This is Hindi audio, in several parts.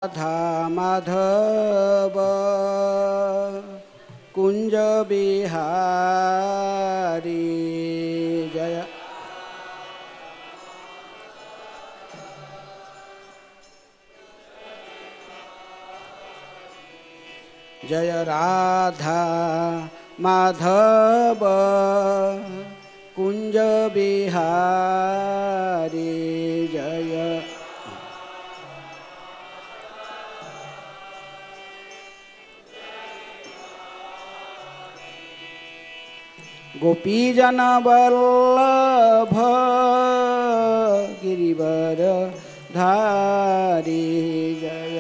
राधा माधव कुंज बिहारी जय। जय राधा माधव कुंज बिहारी जय। गोपीजन वल्लभ गिरिवर धारी जय।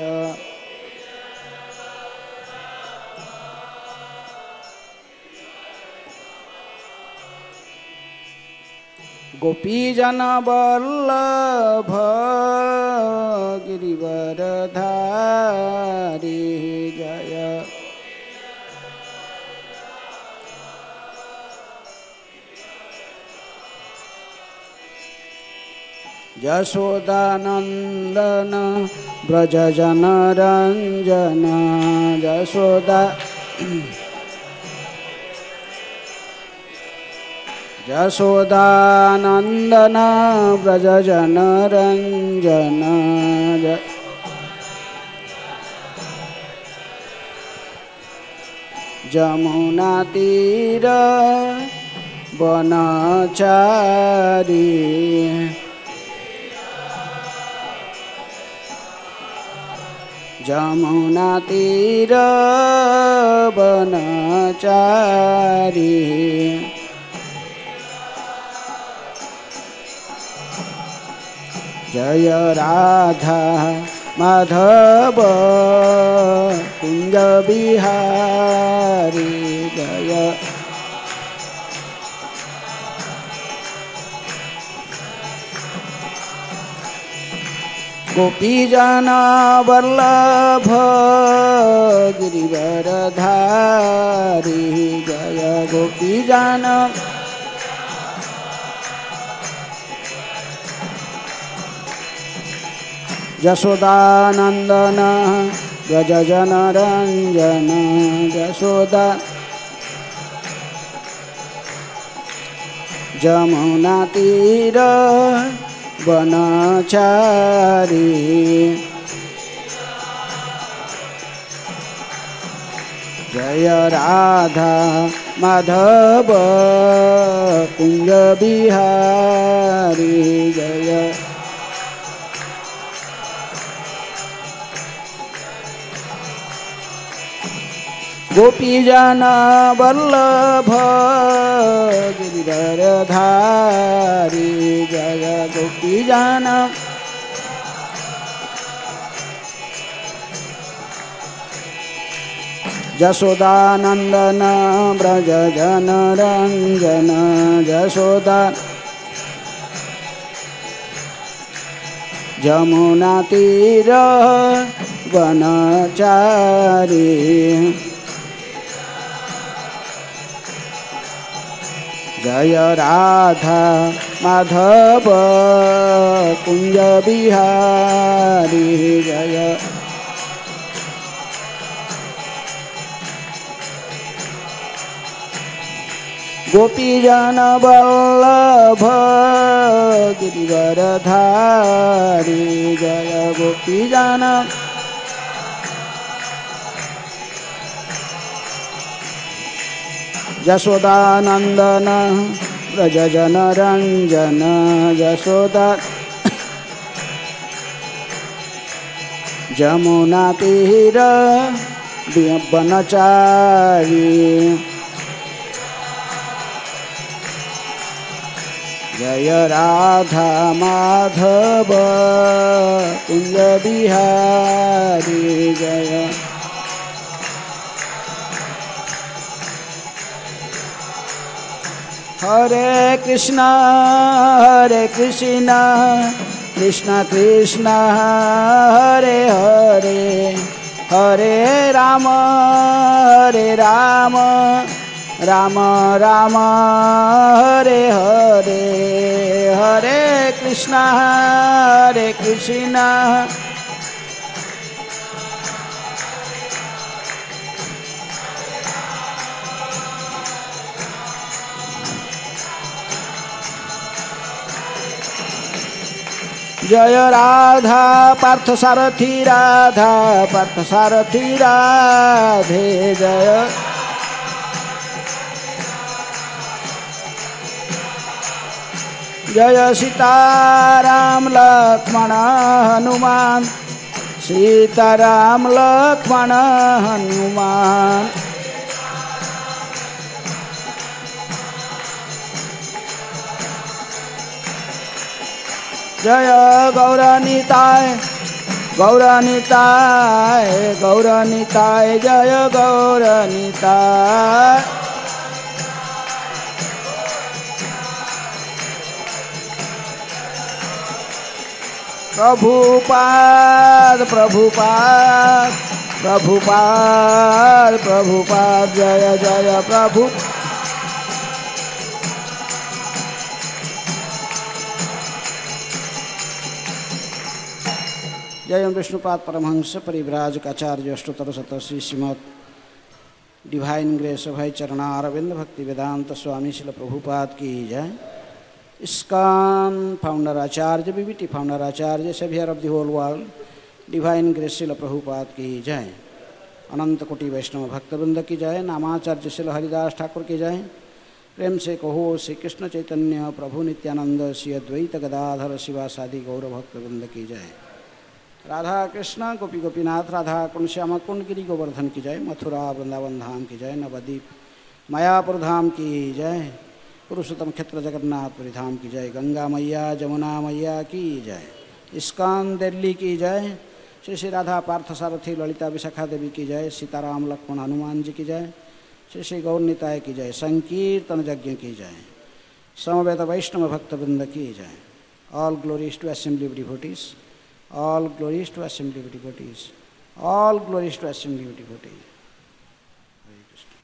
गोपीजन वल्लभ गिरिवर धारी जय। यशोदानंदन ब्रज जन रंजन यशोदा यशोदानंदन ब्रज जन रंजन जमुना तीर वनचारी जमुना तीर वनचारी जय राधा माधव कुंज बिहारी जय। गोपीजन वल्लभ गिरिवर धारी जय। गोपीजन यशोदानंदन ब्रज जन रंजन यशोदा जमुना तीर वनचारी जय राधा माधव कुंज बिहारी जय। गोपीजन वल्लभ गिरिवर धारी जय। गोपीजन यशोदानंदन ब्रज जन रंजन यशोदा जमुना तीर वनचारी जय राधा माधव कुंज बिहारी जय। गोपीजन वल्लभ गिरिवर धारी जय। गोपीजन यशोदानंदन ब्रज जन रंजन यशोदा जमुना तीर वनचारी जय राधा माधव कुंज बिहारी जय। हरे कृष्णा कृष्ण कृष्ण हरे हरे हरे राम राम राम हरे हरे हरे कृष्ण जय राधा पार्थसारथी राधा पार्थसारथी राधे जय। जय सीताराम लक्ष्मण हनुमान सीताराम लक्ष्मण हनुमान। जय गौरनिताय गौरनिताय गौरनिताय जय गौरनिताय। प्रभुपाद प्रभुपाद प्रभुपाद प्रभुपाद जय जय प्रभु। जय विष्णुपाद परमहंस परिव्राजक आचार्य अष्टोत्तर शतश्री श्रीमद डिवाइन ग्रेस भाई चरणारविंद भक्ति वेदांत स्वामी श्रील प्रभुपाद की जय। ISKCON founder acharya BBT founder acharya saviour of the whole world divine grace Srila Prabhupada की जय। अनंत कोटि वैष्णव भक्तवृंद की जय। नामाचार्य श्रील हरिदास ठाकुर की जय। प्रेम से कहो श्री कृष्ण चैतन्य प्रभु नित्यानंद श्री अद्वैत गदाधर शिवासादि गौर भक्तवृंद की जय। राधा कृष्ण गोपी गोपीनाथ राधा कुंड श्यामा कुंड गिरी गोवर्धन की जय। मथुरा वृंदावन धाम की जय। नवद्वीप मायापुर धाम की जय। पुरुषोत्तम क्षेत्र जगन्नाथपुरी धाम की जय। गंगा मैया जमुना मैया की जय। इस्कॉन दिल्ली की जय। श्री श्री राधा पार्थसारथी ललिता विशाखा देवी की जय। सीताराम लक्ष्मण हनुमान जी की जय। श्री श्री गौरनिताय की जय। संकीर्तन यज्ञ की जय। समवेत वैष्णव भक्तवृंद की जय। All glories to assembly of devotees. All glories to assembly of devotees. All glories to assembly of devotees. Hare Krishna.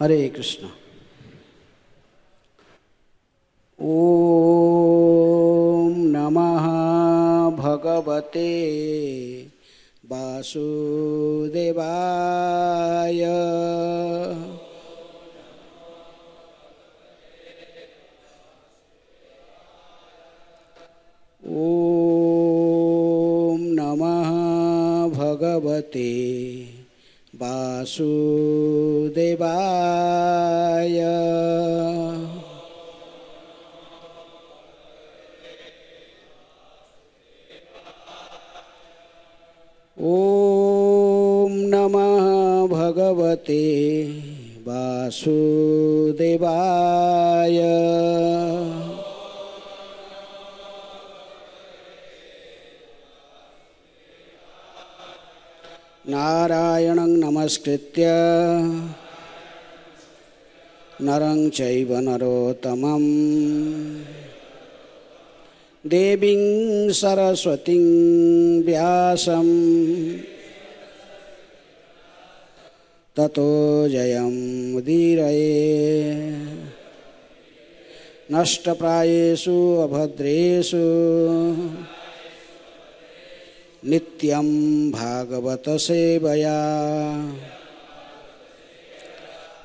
हरे कृष्ण। ओम नमः भगवते वासुदेवाय। ओम नमः भगवते वासुदेवाय। ओम नमः भगवते वासुदेवाय। नारायणं नमस्कृत्य नरं चैव नरोत्तमं देवीं सरस्वतीं व्यासं ततो जयमुदीरये। नष्टप्रायेषु अभद्रेषु नित्यं भागवत सेवया।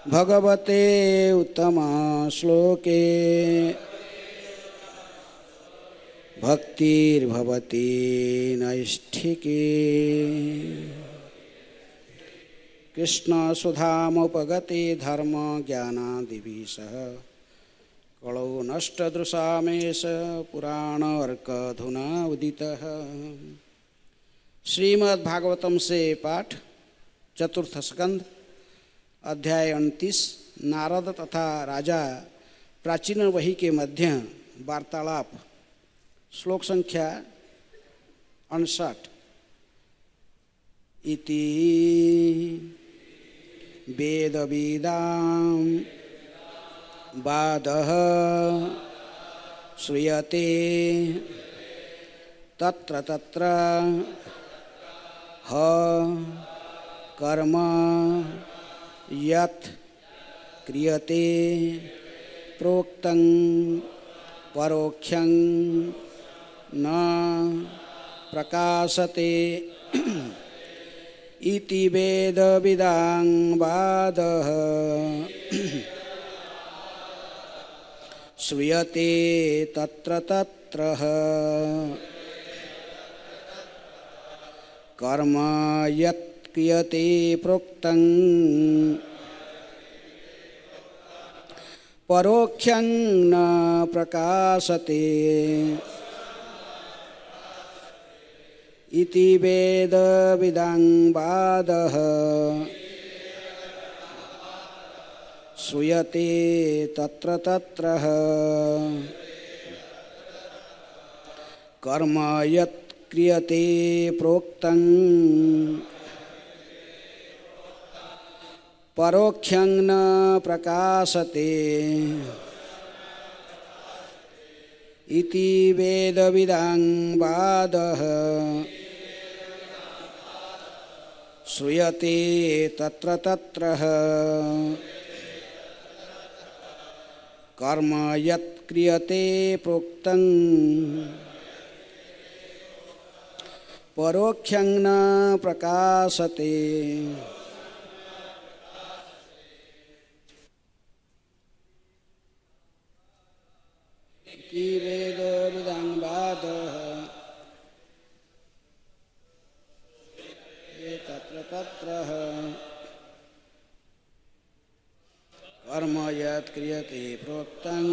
भगवते उत्तम श्लोके भक्तिर्भवति नैष्ठिकी। कृष्ण सुधामुपगते धर्म ज्ञानादिभिः कलौ नष्टदृशामेष पुराण अर्कधुना उदितः। श्रीमद् भागवतम से पाठ चतुर्थ स्कंध अध्याय 29 नारद तथा राजा प्राचीन वही के मध्य वार्तालाप। श्लोक संख्या 59। इति वेदविदां वादः श्रूयते तत्र तत्र ह कर्म यत् क्रियते प्रोक्तं परोक्षं न प्रकाशते इति वेदविदां वादः श्रूयते तत्र तत्र कर्म यत् क्रियते प्रोक्तं परोक्षं न प्रकाशते इति वेदविदां वादः श्रूयते तत्र तत्र कर्म यत् क्रियते प्रोक्तं परोक्षं न प्रकाशते इति वेदविदां वादः श्रूयते तत्र तत्र कर्म यत् क्रियते प्रोक्तं परोक्षं न प्रकाशते इति वेदविदां वादः तत्र तत्र कर्म यत् क्रियते प्रोक्तं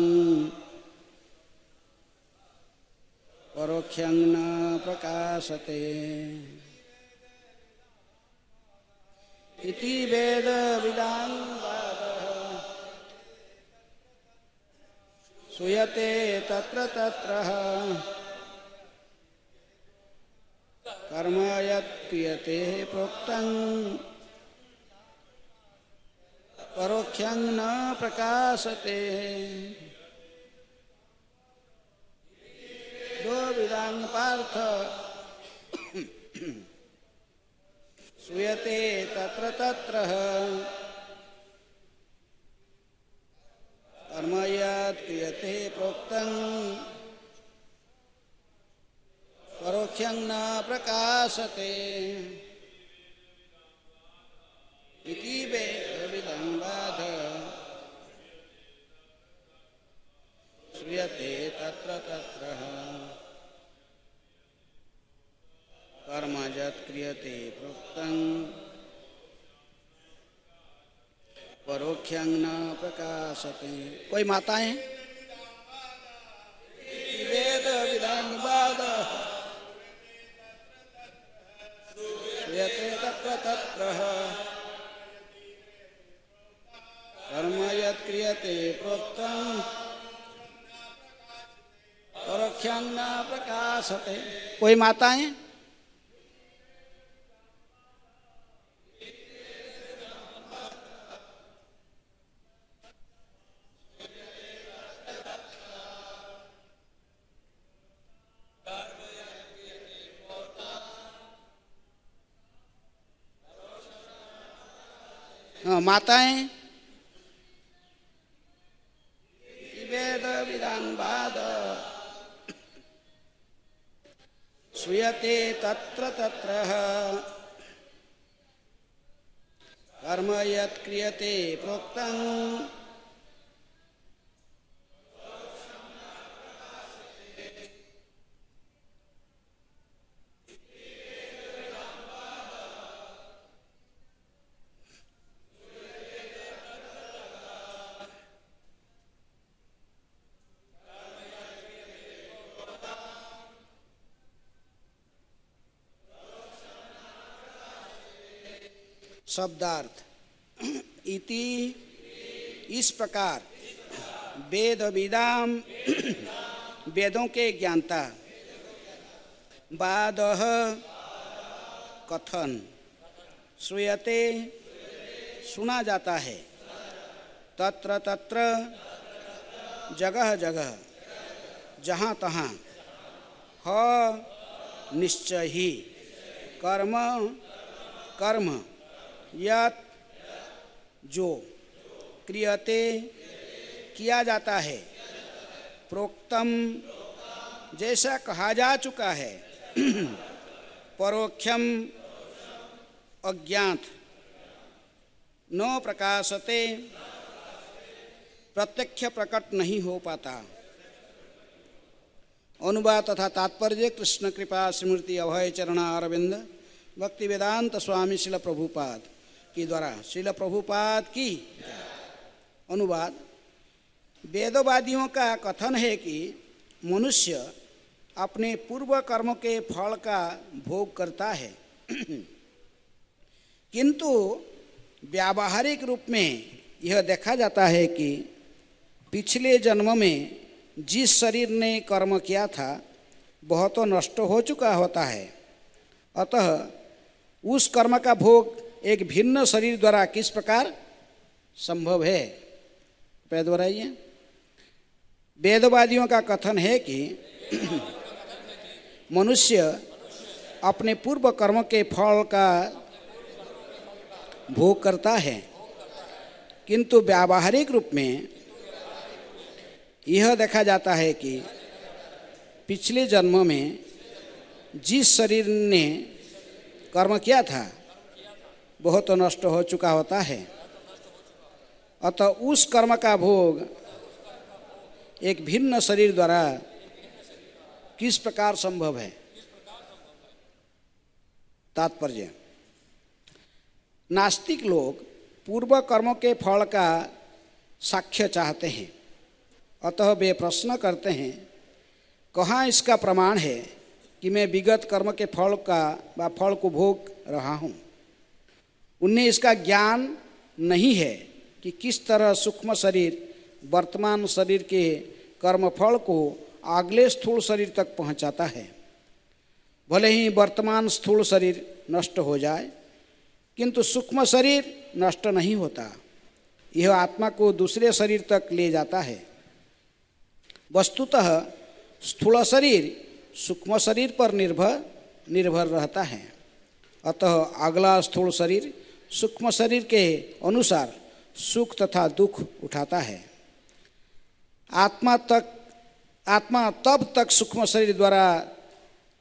परोक्षं न प्रकाशते इति वेदविदां वादः श्रूयते तत्र तत्र कर्म यत् क्रियते प्रोक्तं परोक्षं न प्रकाशते द्विविधां पार्थ श्रूयते तत्र तत्र कर्म यत् क्रियते प्रोक्तं परोक्षं न प्रकाशते इति वेदविदां वादः श्रूयते तत्र तत्र कर्म यत् क्रियते प्रोक्तं परोक्षं न प्रकाशते। कोई माताएं वेदविदां वादः श्रूयते तत्र तत्र कर्म यत् क्रियते प्रोक्तं परोक्षं न प्रकाशते। कोई माताएं माताएं वेदविदां वादः श्रूयते तत्र तत्र कर्म यत् क्रियते प्रोक्तं शब्दार्थ इति इस प्रकार वेदविदां वेदों के ज्ञाता वादः कथन श्रूयते सुना जाता है, तत्र तत्र जगह जगह जहाँ तहाँ, ह निश्चय ही, कर्म कर्म, यत् जो, क्रियते किया जाता है, प्रोक्तम जैसा कहा जा चुका है, परोक्षम अज्ञात, न प्रकाशते प्रत्यक्ष प्रकट नहीं हो पाता। अनुवाद तथा तात्पर्य कृष्ण कृपा स्मृति अभय चरणा अरविंद भक्ति वेदांत स्वामी शिल प्रभुपाद की द्वारा शिल प्रभुपाद की। अनुवाद, वेदवादियों का कथन है कि मनुष्य अपने पूर्व कर्म के फल का भोग करता है, किंतु व्यावहारिक रूप में यह देखा जाता है कि पिछले जन्म में जिस शरीर ने कर्म किया था वह तो नष्ट हो चुका होता है, अतः उस कर्म का भोग एक भिन्न शरीर द्वारा किस प्रकार संभव है? दोहराइए। वेदवादियों का कथन है कि मनुष्य अपने पूर्व कर्म के फल का भोग करता है, किंतु व्यावहारिक रूप में यह देखा जाता है कि पिछले जन्म में जिस शरीर ने कर्म किया था वह तो नष्ट हो चुका होता है, अतः उस कर्म का भोग एक भिन्न शरीर द्वारा किस प्रकार संभव है? तात्पर्य, नास्तिक लोग पूर्व कर्मों के फल का साक्ष्य चाहते हैं, अतः वे प्रश्न करते हैं, कहाँ इसका प्रमाण है कि मैं विगत कर्म के फल को भोग रहा हूँ? उन्हें इसका ज्ञान नहीं है कि किस तरह सूक्ष्म शरीर वर्तमान शरीर के कर्मफल को अगले स्थूल शरीर तक पहुँचाता है। भले ही वर्तमान स्थूल शरीर नष्ट हो जाए, किंतु सूक्ष्म शरीर नष्ट नहीं होता, यह आत्मा को दूसरे शरीर तक ले जाता है। वस्तुतः स्थूल शरीर सूक्ष्म शरीर पर निर्भर रहता है, अतः अगला स्थूल शरीर सूक्ष्म शरीर के अनुसार सुख तथा दुख उठाता है। आत्मा तब तक सूक्ष्म शरीर द्वारा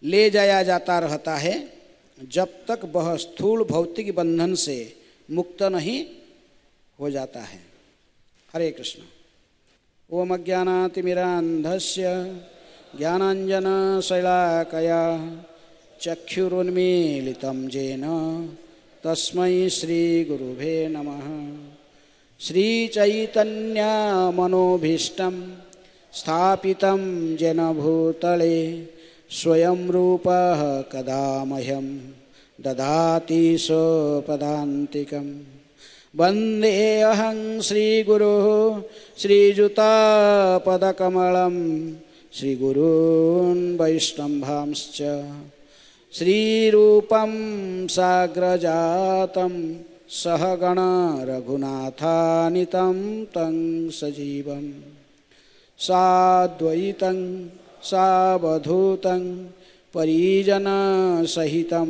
ले जाया जाता रहता है जब तक वह स्थूल भौतिक बंधन से मुक्त नहीं हो जाता है। हरे कृष्ण। ओम अज्ञानातिमिरान्धस्य ज्ञानाञ्जनशलाकया चक्षुरुन्मीलितं येन तस्मै श्रीगुरुवे नमः। श्रीचैतन्यमनोभीष्टं स्थापितं येन भूतले स्वयं रूपः कदा मह्यं ददाति स्वपदान्तिकं। वन्देऽहं श्रीगुरुः श्रीयुतापदकमलं श्रीगुरून् वैष्णवांश्च श्रीरूपं साग्रजातं सहगण रघुनाथान्वितं तं सजीवं साद्वैतं सावधूतं परिजनसहितं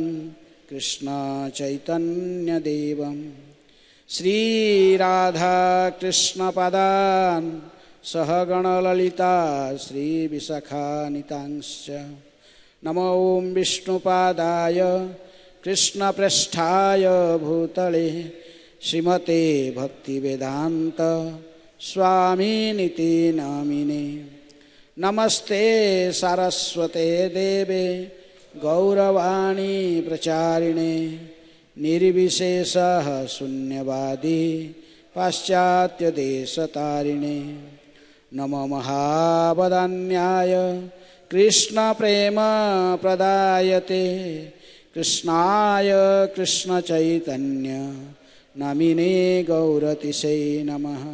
कृष्णचैतन्यदेवं श्रीराधाकृष्णपदान् सहगणललिता श्रीविशाखान्वितांश्च। नमो ॐ विष्णुपादाय कृष्णप्रेष्ठाय भूतले श्रीमते भक्तिवेदान्त स्वामिनिति नामिने। नमस्ते सारस्वते देवे गौरवाणी प्रचारिणे निर्विशेषः शून्यवादी पाश्चात्यदेशतारिणे। नमो महावदान्याय कृष्णप्रेम प्रदायते कृष्णाय कृष्णचैतन्य नामिने गौरतिशे नमः।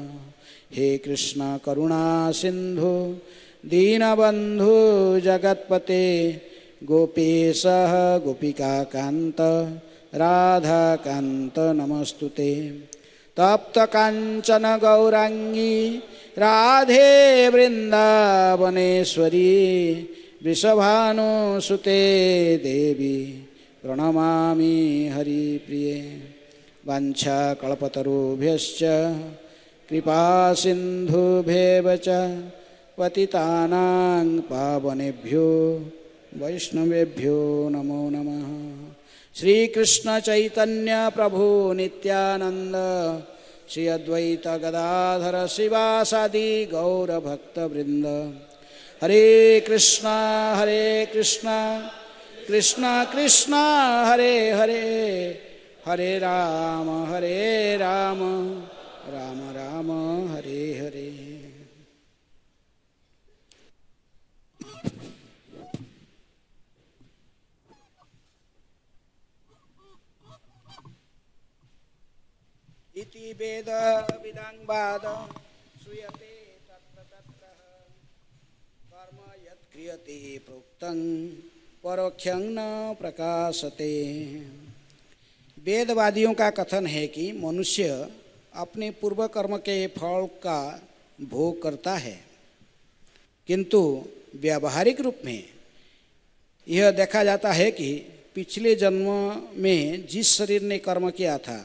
हे कृष्ण करुणा सिंधु दीनबंधु जगत्पते गोपेशः गोपिकाकान्त राधाकान्त नमस्तुते। तप्त कांचन गौरांगी राधे वृंदावनेश्वरी वृषभानुसुते देवी प्रणमामि हरिप्रिये। वाञ्छाकल्पतरुभ्यश्च कृपा सिन्धुभ्येव च पतितानां पावनेभ्यो वैष्णवेभ्यो नमो नमः। श्री कृष्ण चैतन्य प्रभु नित्यानंद श्री अद्वैत गदाधर शिवासादि गौर भक्त वृंद। हरे कृष्णा कृष्णा कृष्णा हरे हरे, हरे राम राम राम हरे हरे। इति वेद विदां बाद श्रूयते तत्र तत्र कर्म यत् क्रियते प्रोक्तं परोक्षं न प्रकाशते। वेदवादियों का कथन है कि मनुष्य अपने पूर्व कर्म के फल का भोग करता है, किंतु व्यावहारिक रूप में यह देखा जाता है कि पिछले जन्म में जिस शरीर ने कर्म किया था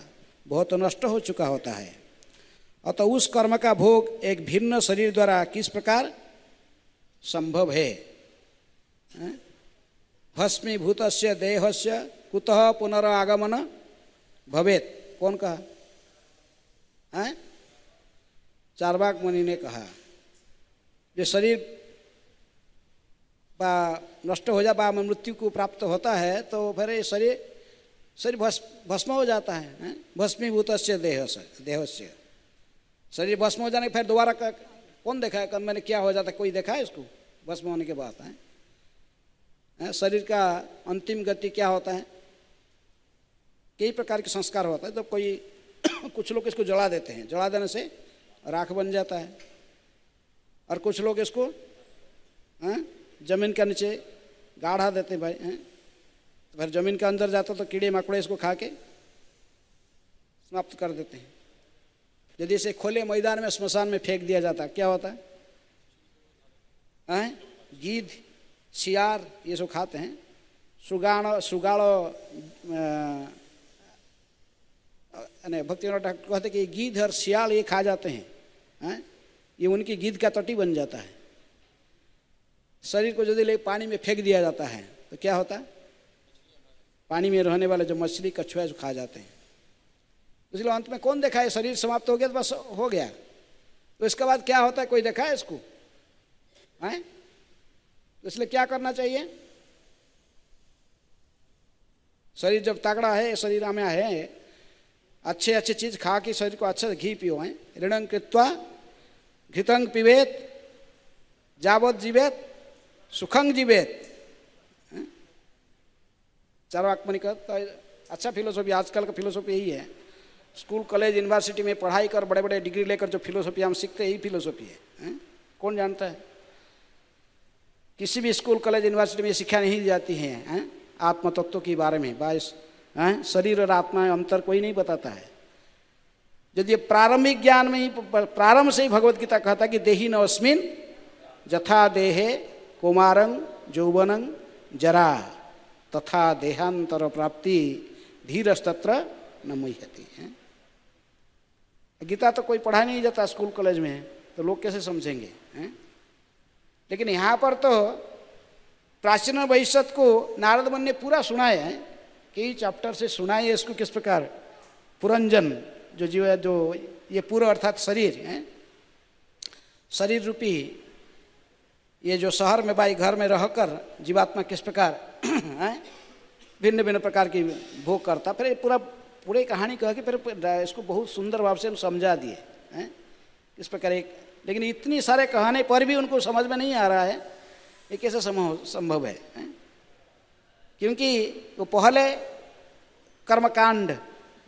वह तो नष्ट हो चुका होता है, अतः उस कर्म का भोग एक भिन्न शरीर द्वारा किस प्रकार संभव है। भस्मीभूतस्य देहस्य कुतः पुनरागमन भवेत्, कौन कहा? चार्वाक मुनि ने कहा, जो शरीर नष्ट हो जा मृत्यु को प्राप्त होता है तो फिर ये शरीर भस्म हो जाता है। भस्मीभूतस्य देहस्य, शरीर भस्म हो जाने फिर दोबारा कौन देखा है? मैंने क्या हो जाता है? कोई देखा है इसको भस्म होने के बाद? शरीर का अंतिम गति क्या होता है? कई प्रकार के संस्कार होता है। तो कोई कुछ लोग इसको जला देते हैं, जला देने से राख बन जाता है, और कुछ लोग इसको जमीन के नीचे गाढ़ा देते हैं भाई, तो फिर जमीन के अंदर जाता तो कीड़े मकोड़े इसको खा के समाप्त कर देते हैं। यदि इसे खुले मैदान में स्मशान में फेंक दिया जाता क्या होता है? गीध सियार ये सब खाते हैं। सुगाड़ो भक्ति कहते कि गीध और सियाल ये खा जाते हैं, ये उनकी गीध का तटी बन जाता है। शरीर को यदि ले पानी में फेंक दिया जाता है तो क्या होता है? पानी में रहने वाले जो मछली कछुआ जो खा जाते हैं। इसलिए अंत में कौन देखा है? शरीर समाप्त हो गया तो बस हो गया, तो इसके बाद क्या होता है? कोई देखा है इसको? तो इसलिए क्या करना चाहिए? शरीर जब तगड़ा है, शरीर में है, अच्छे चीज खा के शरीर को अच्छा घी पियो है। ऋणं कृत्वा घृतं पिबेत जावत जीवेत सुखं जीवेत। चार्वाकमणि का तो अच्छा फिलोसॉफी, आजकल का फिलोसॉफी यही है। स्कूल कॉलेज यूनिवर्सिटी में पढ़ाई कर बड़े बड़े डिग्री लेकर जो फिलोसॉफी हम सीखते हैं यही फिलोसॉफी है। कौन जानता है? किसी भी स्कूल कॉलेज यूनिवर्सिटी में शिक्षा नहीं दी जाती है आत्म तत्व के बारे में। बाइस शरीर और आत्मा में अंतर कोई नहीं बताता है। यदि प्रारंभिक ज्ञान में ही प्रारंभ से ही भगवत गीता कहता है कि देहि नवस्मिन यथा देहे कुमारं यौवनं जरा तथा देहांतर प्राप्ति धीरस्तत्र न मुह्यति। गीता तो कोई पढ़ा नहीं जाता स्कूल कॉलेज में, तो लोग कैसे समझेंगे? लेकिन यहाँ पर तो प्राचीन भविष्यत को नारद मुनि ने पूरा सुनाया है, कई चैप्टर से सुनाया इसको किस प्रकार पुरंजन जो जीव जो ये पूरा अर्थात शरीर है, शरीर रूपी ये जो शहर में भाई घर में रहकर जीवात्मा किस प्रकार भिन्न भिन्न प्रकार की भोग करता, फिर पूरी कहानी कह के फिर इसको बहुत सुंदर भाव से समझा दिए इस प्रकार एक। लेकिन इतनी सारे कहानी पर भी उनको समझ में नहीं आ रहा है ये कैसे संभव है? क्योंकि वो पहले कर्मकांड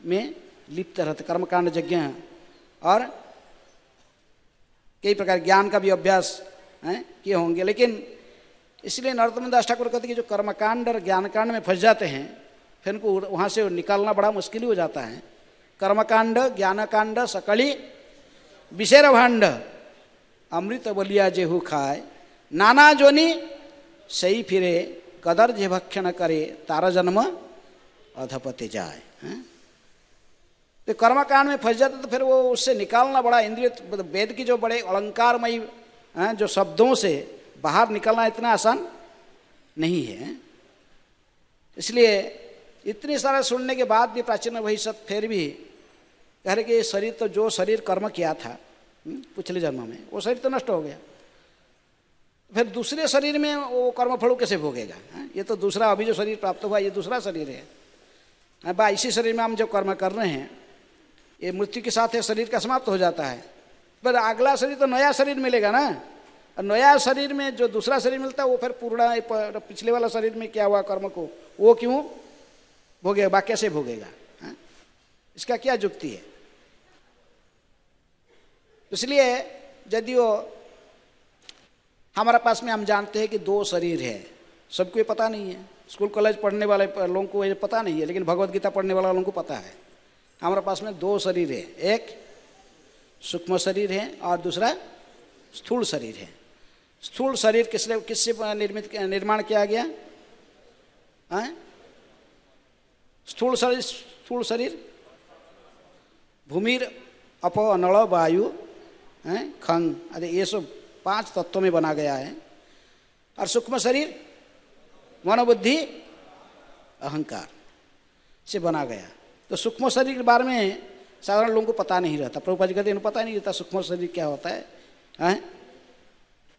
में लिप्त रहते, कर्मकांड यज्ञ और कई प्रकार ज्ञान का भी अभ्यास किए होंगे। लेकिन इसलिए नरोत्तम दास ठाकुर कहते हैं कि जो कर्मकांड और ज्ञानकांड में फंस जाते हैं फिर उनको वहाँ से निकालना बड़ा मुश्किल हो जाता है। कर्मकांड, ज्ञानकांड, सकली विषेर भांड, अमृत बलिया जेहू खाए, नाना जोनी सही फिरे, कदर जे भक्षण करे, तारा जन्म अधपति जाए। तो कर्मकांड में फंस जाता तो फिर वो उससे निकालना बड़ा, इंद्रिय वेद की जो बड़े अलंकारमयी जो शब्दों से बाहर निकलना इतना आसान नहीं है। इसलिए इतने सारे सुनने के बाद भी प्राचीन वही सब फिर भी कह रहे कि ये शरीर तो, जो शरीर कर्म किया था पिछले जन्म में, वो शरीर तो नष्ट हो गया, फिर दूसरे शरीर में वो कर्मफल कैसे भोगेगा? ये तो दूसरा अभी जो शरीर प्राप्त हुआ ये दूसरा शरीर है। बा इसी शरीर में हम जो कर्म कर रहे हैं ये मृत्यु के साथ ये शरीर का समाप्त हो जाता है, पर अगला शरीर तो नया शरीर मिलेगा ना। और नया शरीर में जो दूसरा शरीर मिलता है वो फिर पूर्ण पिछले वाला शरीर में क्या हुआ कर्म को वो क्यों भोगेगा, कैसे भोगेगा? इसका क्या युक्ति है? इसलिए यदि वो हमारे पास में हम जानते हैं कि दो शरीर है, सबको ये पता नहीं है, स्कूल कॉलेज पढ़ने वाले लोगों को ये पता नहीं है, लेकिन भगवत गीता पढ़ने वाले लोगों को पता है। हमारे पास में दो शरीर है, एक सूक्ष्म शरीर है और दूसरा स्थूल शरीर है। स्थूल शरीर किससे निर्माण किया गया? स्थूल शरीर भूमिर अप नल वायु खंग आदि ये सब 5 तत्वों में बना गया है। और सूक्ष्म शरीर मनोबुद्धि अहंकार से बना गया। तो सूक्ष्म शरीर के बारे में साधारण लोगों को पता नहीं रहता। प्रभुपाद जी कहते हैं पता नहीं रहता सूक्ष्म शरीर क्या होता है।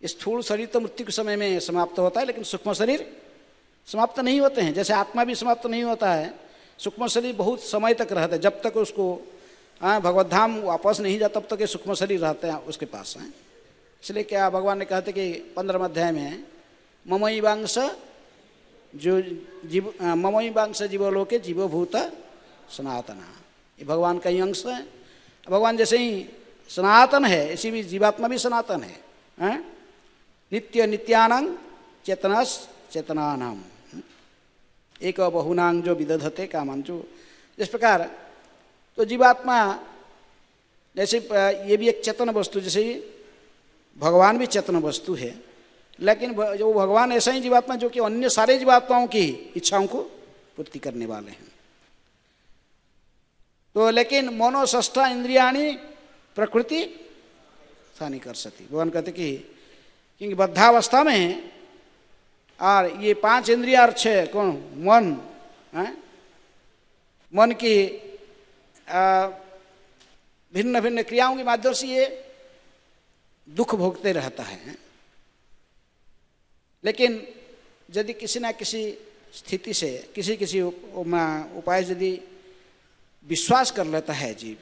स्थूल शरीर तो मृत्यु के समय में समाप्त होता है, लेकिन सूक्ष्म शरीर समाप्त नहीं होते हैं। जैसे आत्मा भी समाप्त नहीं होता है, सूक्ष्म शरीर बहुत समय तक रहता है, जब तक उसको भगवत धाम वापस नहीं जाता तब तक ये सूक्ष्म शरीर रहते हैं उसके पास है। इसलिए क्या भगवान ने कहते कि 15वें अध्याय में ममईवांश जो जीव ममईवांश जीवलोके जीवभूत सनातना, ये भगवान का ही अंश है। भगवान जैसे ही सनातन है इसी भी जीवात्मा भी सनातन है। नित्य नित्यानांग चेतनस चेतनानाम एक बहुनांग जो विदधते कामांचो। इस प्रकार तो जीवात्मा जैसे ये भी एक चेतन वस्तु, जैसे भगवान भी चेतन वस्तु है, लेकिन जो भगवान ऐसा ही जीवात्मा जो कि अन्य सारे जीवात्माओं की इच्छाओं को पूर्ति करने वाले हैं। तो लेकिन मनोषष्ठा इंद्रियाणी प्रकृति स्थानी कर सकती। भगवान कहते कि क्योंकि बद्धावस्था में और ये 5 इंद्रिया और 6 कौन मन की भिन्न भिन्न क्रियाओं के माध्यम से ये दुख भोगते रहता है। लेकिन यदि किसी न किसी स्थिति से किसी उपाय यदि विश्वास कर लेता है जीव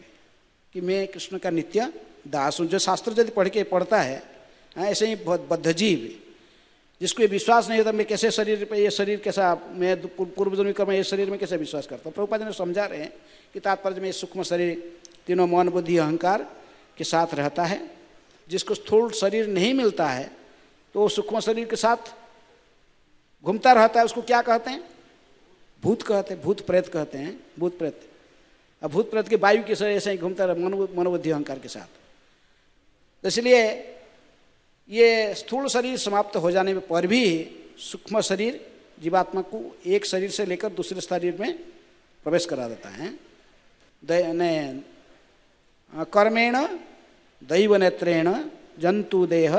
कि मैं कृष्ण का नित्य दास हूँ, जो शास्त्र यदि पढ़ता है ऐसे ही बद्ध जीव जिसको ये विश्वास नहीं होता मैं कैसे शरीर पे ये शरीर कैसा मैं पूर्व जन्म कर्म ये शरीर में कैसे विश्वास करता हूँ। प्रभुपाद ने समझा रहे हैं कि तात्पर्य में सूक्ष्म शरीर तीनों मन बुद्धि अहंकार के साथ रहता है। जिसको स्थूल शरीर नहीं मिलता है तो वो सूक्ष्म शरीर के साथ घूमता रहता है। उसको क्या कहते हैं? भूत कहते हैं, भूत प्रेत कहते हैं, भूत प्रेत। अब भूत प्रेत के वायु के शरीर ऐसे ही घूमता रहे मनोबुद्धि अहंकार के साथ। तो इसलिए ये स्थूल शरीर समाप्त हो जाने पर भी सूक्ष्म शरीर जीवात्मा को एक शरीर से लेकर दूसरे शरीर में प्रवेश करा देता है। कर्मेण दैव नेत्रेण जंतु देह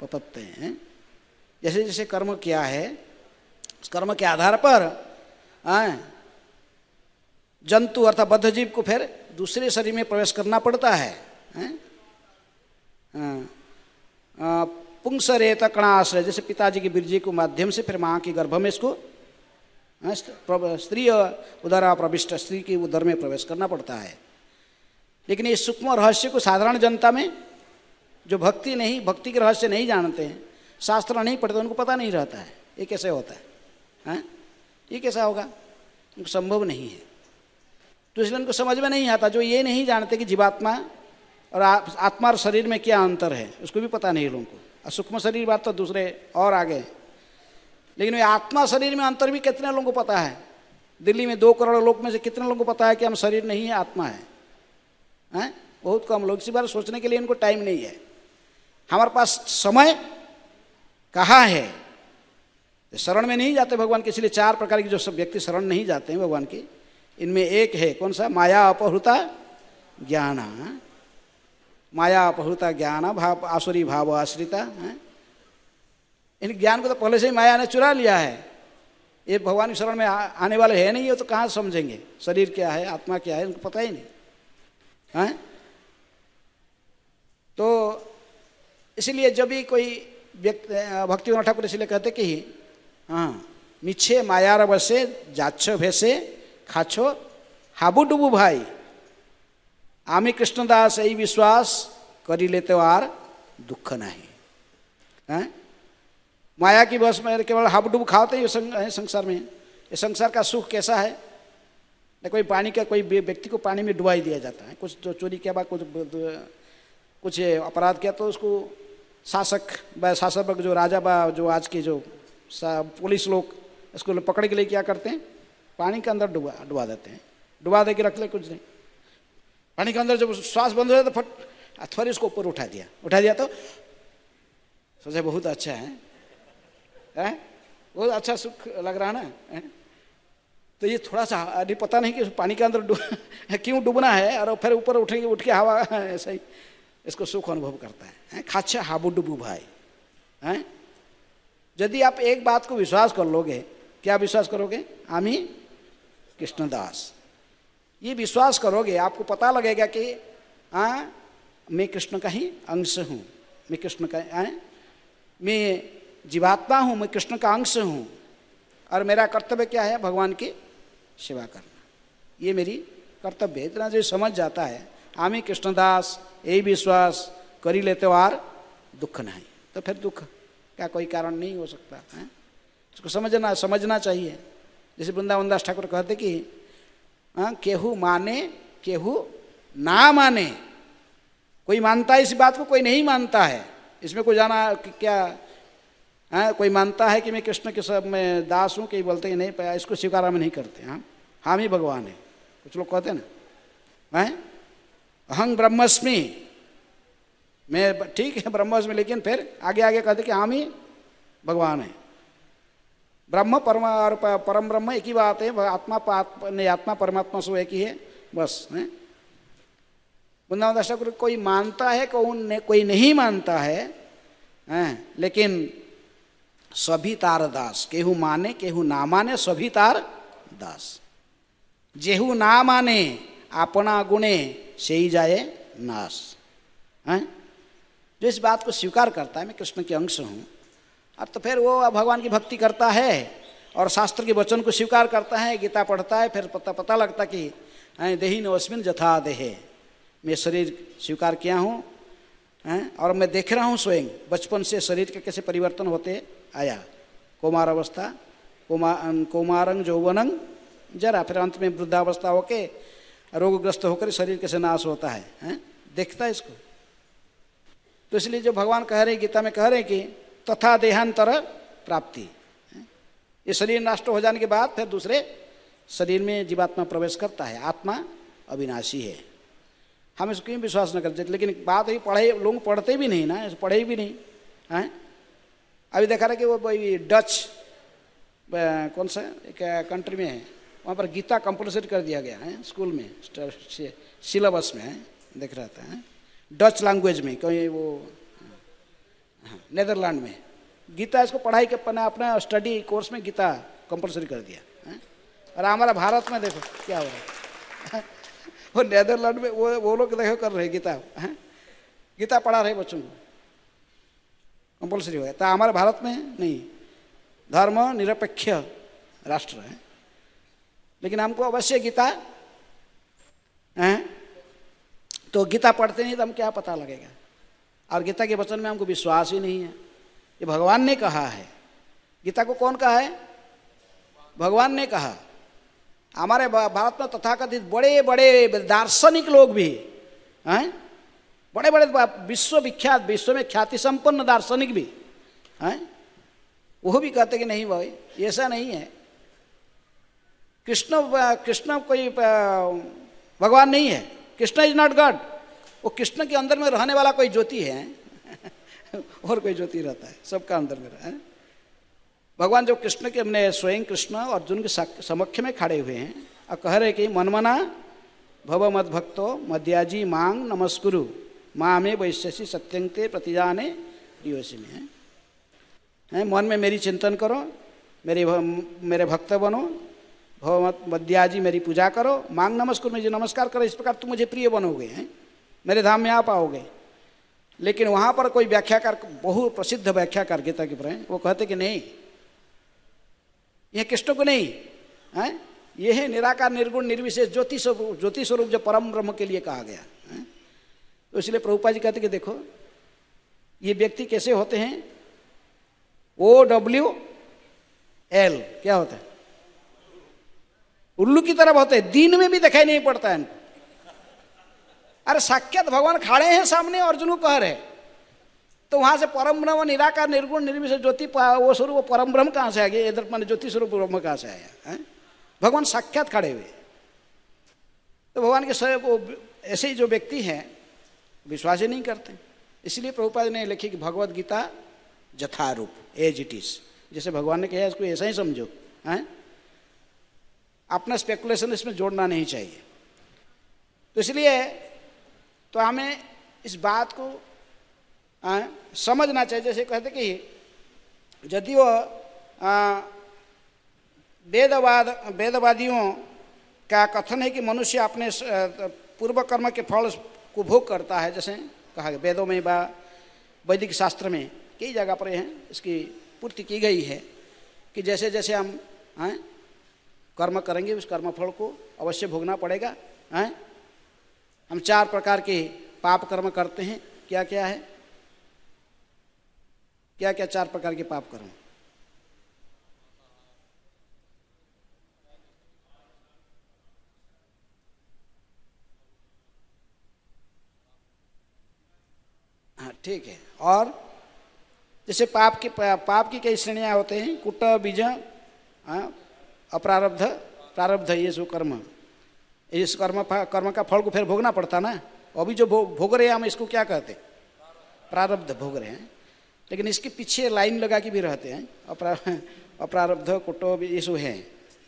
पपत्ते हैं। जैसे जैसे कर्म किया है उस कर्म के आधार पर जंतु अर्थात बद्ध जीव को फिर दूसरे शरीर में प्रवेश करना पड़ता है। पुंसरेत कणाश्रय जैसे पिताजी की बीर्जी के माध्यम से फिर माँ के गर्भ में इसको स्त्री उदर प्रविष्ट स्त्री के उदर में प्रवेश करना पड़ता है। लेकिन इस सूक्ष्म रहस्य को साधारण जनता में जो भक्ति के रहस्य नहीं जानते हैं, शास्त्र नहीं पढ़ते, उनको पता नहीं रहता है ये कैसे होता है, ये कैसा होगा, उनको संभव नहीं है। तो इसलिए उनको समझ में नहीं आता। जो ये नहीं जानते कि जीवात्मा और आत्मा और शरीर में क्या अंतर है, उसको भी पता नहीं लोगों को। और सूक्ष्म शरीर बात तो दूसरे और आगे, लेकिन ये आत्मा शरीर में अंतर भी कितने लोगों को पता है? दिल्ली में 2 करोड़ लोग में से कितने लोगों को पता है कि हम शरीर नहीं है, आत्मा है? हैं? बहुत कम लोग। इसी बार सोचने के लिए इनको टाइम नहीं है। हमारे पास समय कहाँ है? शरण में नहीं जाते भगवान के, इसलिए 4 प्रकार की जो सब व्यक्ति शरण नहीं जाते हैं भगवान की, इनमें एक है कौन सा? माया अपहृता ज्ञान। माया अपहृता ज्ञान भाव आसुरी भाव आश्रिता। इन ज्ञान को तो पहले से ही माया ने चुरा लिया है। ये भगवान की शरण में आने वाले है नहीं, हो तो कहाँ समझेंगे शरीर क्या है, आत्मा क्या है, उनको पता ही नहीं है। तो इसलिए जब भी कोई व्यक्ति, भक्तिविनोद ठाकुर इसलिए कहते कि मिछे मायार बसे जाच्छो भेसे खाछो हाबू डुबू भाई, आमी कृष्णदास यही विश्वास करी लेते आर दुख नहीं। माया की बस में केवल हाबडूब खाते ही संसार में। ये संसार का सुख कैसा है? न कोई पानी का, कोई व्यक्ति को पानी में डुबाई दिया जाता है, कुछ जो चोरी किया, कुछ अपराध किया तो उसको शासक जो राजा बा, जो आज के जो पुलिस लोग इसको पकड़ने के लिए क्या करते हैं? पानी के अंदर डुबा देते हैं, डुबा दे के रख ले, कुछ नहीं। पानी के अंदर जब श्वास बंद हो जाए तो फट थोड़ी उसको ऊपर उठा दिया तो सोचा बहुत अच्छा है, बहुत अच्छा सुख लग रहा ना। तो ये थोड़ा सा अभी पता नहीं कि पानी के अंदर क्यों डूबना है, और फिर ऊपर उठ के हवा ऐसा ही इसको सुख अनुभव करता है। खाच्छा हाबू डुबू भाई हैं। यदि आप एक बात को विश्वास कर लोगे, क्या विश्वास करोगे? आमी कृष्णदास, ये विश्वास करोगे, आपको पता लगेगा कि मैं कृष्ण का ही अंश हूँ, मैं कृष्ण का मैं जीवात्मा हूँ, मैं कृष्ण का अंश हूँ, और मेरा कर्तव्य क्या है? भगवान की सेवा करना, ये मेरी कर्तव्य है। इतना जो समझ जाता है, आमी कृष्णदास यही विश्वास करी लेते हो आर दुख नहीं, तो फिर दुख का कोई कारण नहीं हो सकता है। इसको समझना चाहिए। जैसे वृंदावन दास ठाकुर कहते कि केहू माने केहू ना माने, कोई मानता है इस बात को, कोई नहीं मानता है। इसमें कोई जाना क्या कोई मानता है कि मैं कृष्ण के सब में दास हूँ, कई बोलते हैं नहीं पाया, इसको स्वीकार हम नहीं करते। हम ही भगवान है, कुछ लोग कहते हैं ना, अहं ब्रह्मस्मि, मैं ठीक है ब्रह्मस्मि, लेकिन फिर आगे कहते कि हम ही भगवान है। ब्रह्म परम और परम ब्रह्म एक ही बात है, आत्मा परमात्मा सो एक ही है, बस है। वृंदावन दास ठाकुर कोई मानता है, कोई नहीं मानता है, लेकिन सभी तार दास, केहू माने केहू ना माने, सभी तार दास। जेहू ना माने अपना गुणे से ही जाए नाश। जो इस बात को स्वीकार करता है मैं कृष्ण के अंश हूँ, और तो फिर वो भगवान की भक्ति करता है और शास्त्र के वचन को स्वीकार करता है, गीता पढ़ता है, फिर पता लगता कि देही नवस्मिन जथा देहे, मैं शरीर स्वीकार किया हूँ, और मैं देख रहा हूँ स्वयं बचपन से शरीर के कैसे परिवर्तन होते आया, कौमार अवस्था, कौमारंग यौवनंग जरा, फिर अंत में वृद्धावस्था होके रोगग्रस्त होकर शरीर कैसे नाश होता है, देखता है इसको। तो इसलिए जो भगवान कह रहे, गीता में कह रहे कि तथा देहांतर प्राप्ति, ये शरीर नष्ट हो जाने के बाद फिर दूसरे शरीर में जीवात्मा प्रवेश करता है। आत्मा अविनाशी है, हम इसको क्यों विश्वास न करते? लेकिन बात ही पढ़े, लोग पढ़ते भी नहीं ना, पढ़े भी नहीं हैं। अभी देखा रहा कि वो डच कौन सा एक कंट्री में है, वहाँ पर गीता कंपलसरी कर दिया गया है स्कूल में, सिलेबस में है, देख रहा था डच लैंग्वेज में, कोई वो नेदरलैंड में गीता, इसको पढ़ाई के अपना स्टडी कोर्स में गीता कंपलसरी कर दिया। और हमारा भारत में देखो क्या हो रहा है, वो नेदरलैंड में वो लोग देखो कर रहे गीता पढ़ा रहे बच्चों को, कंपलसरी हो गया। तो हमारे भारत में नहीं, धर्म निरपेक्ष राष्ट्र है, लेकिन हमको अवश्य गीता तो गीता पढ़ते नहीं तो हम क्या पता लगेगा? और गीता के वचन में हमको विश्वास ही नहीं है। ये भगवान ने कहा है, गीता को कौन कहा है? भगवान ने कहा। हमारे भारत में तथाकथित बड़े बड़े दार्शनिक लोग भी हैं, बड़े बड़े विश्वविख्यात, विश्व में ख्याति संपन्न दार्शनिक भी हैं, वो भी कहते कि नहीं भाई ऐसा नहीं है, कृष्ण कृष्ण कोई भगवान नहीं है, कृष्ण इज नॉट गॉड। वो कृष्ण के अंदर में रहने वाला कोई ज्योति है और कोई ज्योति रहता है, सबका अंदर में है। भगवान जो कृष्ण के हमने स्वयं कृष्ण अर्जुन के समक्ष में खड़े हुए हैं और कह रहे कि मनमना भव मद भक्तो मद्याजी मांग नमस्कुरु माँ में वैश्यसी सत्यंते प्रतिजाने प्रियोसी में है। मन में मेरी चिंतन करो, मेरे भक्त बनो, भव मद्याजी मेरी पूजा करो, मांग नमस्कुरु मुझे नमस्कार करो, इस प्रकार तुम मुझे प्रिय बनोगे हैं, मेरे धाम में आप आओगे। लेकिन वहाँ पर कोई व्याख्याकार, बहु प्रसिद्ध व्याख्याकार गीता के पर वो कहते कि नहीं, यह कृष्ण को नहीं है, ये है निराकार निर्गुण निर्विशेष ज्योति स्वरूप जो परम ब्रह्म के लिए कहा गया है। तो इसलिए प्रभुपाद जी कहते कि देखो ये व्यक्ति कैसे होते हैं, OWL क्या होता है, उल्लू की तरफ होते हैं, दिन में भी दिखाई नहीं पड़ता है इनको। अरे साक्षात भगवान खड़े हैं सामने, अर्जुन को कह रहे, तो वहां से परम ब्रह्म निराकार निर्गुण निर्विशेष ज्योति वो स्वरूप, वो परम ब्रह्म कहाँ से आ गया, इधर मान ज्योति स्वरूप ब्रह्म कहाँ से आया है? भगवान साक्षात खड़े हुए। तो भगवान के वो ऐसे ही जो व्यक्ति हैं विश्वास ही नहीं करते। इसलिए प्रभुपाद ने लिखी कि भगवद गीता जथारूप एज इट इज, जैसे भगवान ने कहा इसको ऐसा ही समझो है, अपना स्पेकुलेशन इसमें जोड़ना नहीं चाहिए। तो इसलिए तो हमें इस बात को समझना चाहिए। जैसे कहते कि यदि वो वेदवादियों का कथन है कि मनुष्य अपने पूर्व कर्म के फल को भोग करता है, जैसे कहा गया वेदों में व वैदिक शास्त्र में कई जगह पर हैं इसकी पूर्ति की गई है कि जैसे जैसे हम कर्म करेंगे उस कर्म फल को अवश्य भोगना पड़ेगा। हम 4 प्रकार के पाप कर्म करते हैं, क्या क्या है, क्या क्या 4 प्रकार के पाप कर्म? हाँ ठीक है। और जैसे पाप की कई श्रेणियाँ होते हैं, कुट बीज अप्रारब्ध प्रारब्ध, ये जो कर्म, इस कर्म का फल को फिर भोगना पड़ता ना। अभी जो भोग रहे हैं हम इसको क्या कहते हैं, प्रारब्ध भोग रहे हैं, लेकिन इसके पीछे लाइन लगा के भी रहते हैं अप्रारब्ध कुटो ये जो है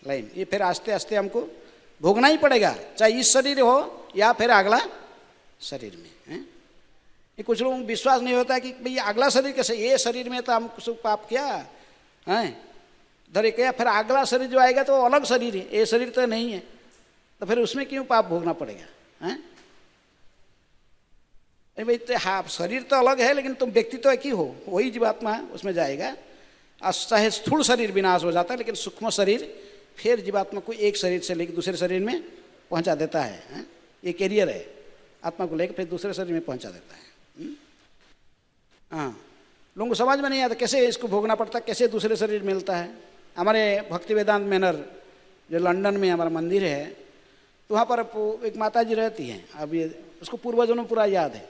लाइन, ये फिर आस्ते आस्ते हमको भोगना ही पड़ेगा, चाहे इस शरीर हो या फिर अगला शरीर में है। ये कुछ लोगों को विश्वास नहीं होता कि भाई अगला शरीर कैसे, ये शरीर में तो हम कुछ पाप किया है धरे क्या, फिर अगला शरीर जो आएगा तो अलग शरीर है, ये शरीर तो नहीं है, तो फिर उसमें क्यों पाप भोगना पड़ेगा है? भाई तो हाँ शरीर तो अलग है लेकिन तुम व्यक्ति तो एक ही हो, वही जीवात्मा उसमें जाएगा। चाहे स्थूल शरीर विनाश हो जाता है लेकिन सूक्ष्म शरीर फिर जीवात्मा को एक शरीर से लेकर दूसरे शरीर में पहुंचा देता है। ये कैरियर है, आत्मा को लेकर फिर दूसरे शरीर में पहुंचा देता है। हाँ, लोगों को समझ में नहीं आता कैसे इसको भोगना पड़ता, कैसे दूसरे शरीर मिलता है। हमारे भक्ति वेदांत मैनर जो लंदन में हमारा मंदिर है, तो वहाँ पर एक माता जी रहती हैं, अब ये उसको पूर्वजों में पूरा याद है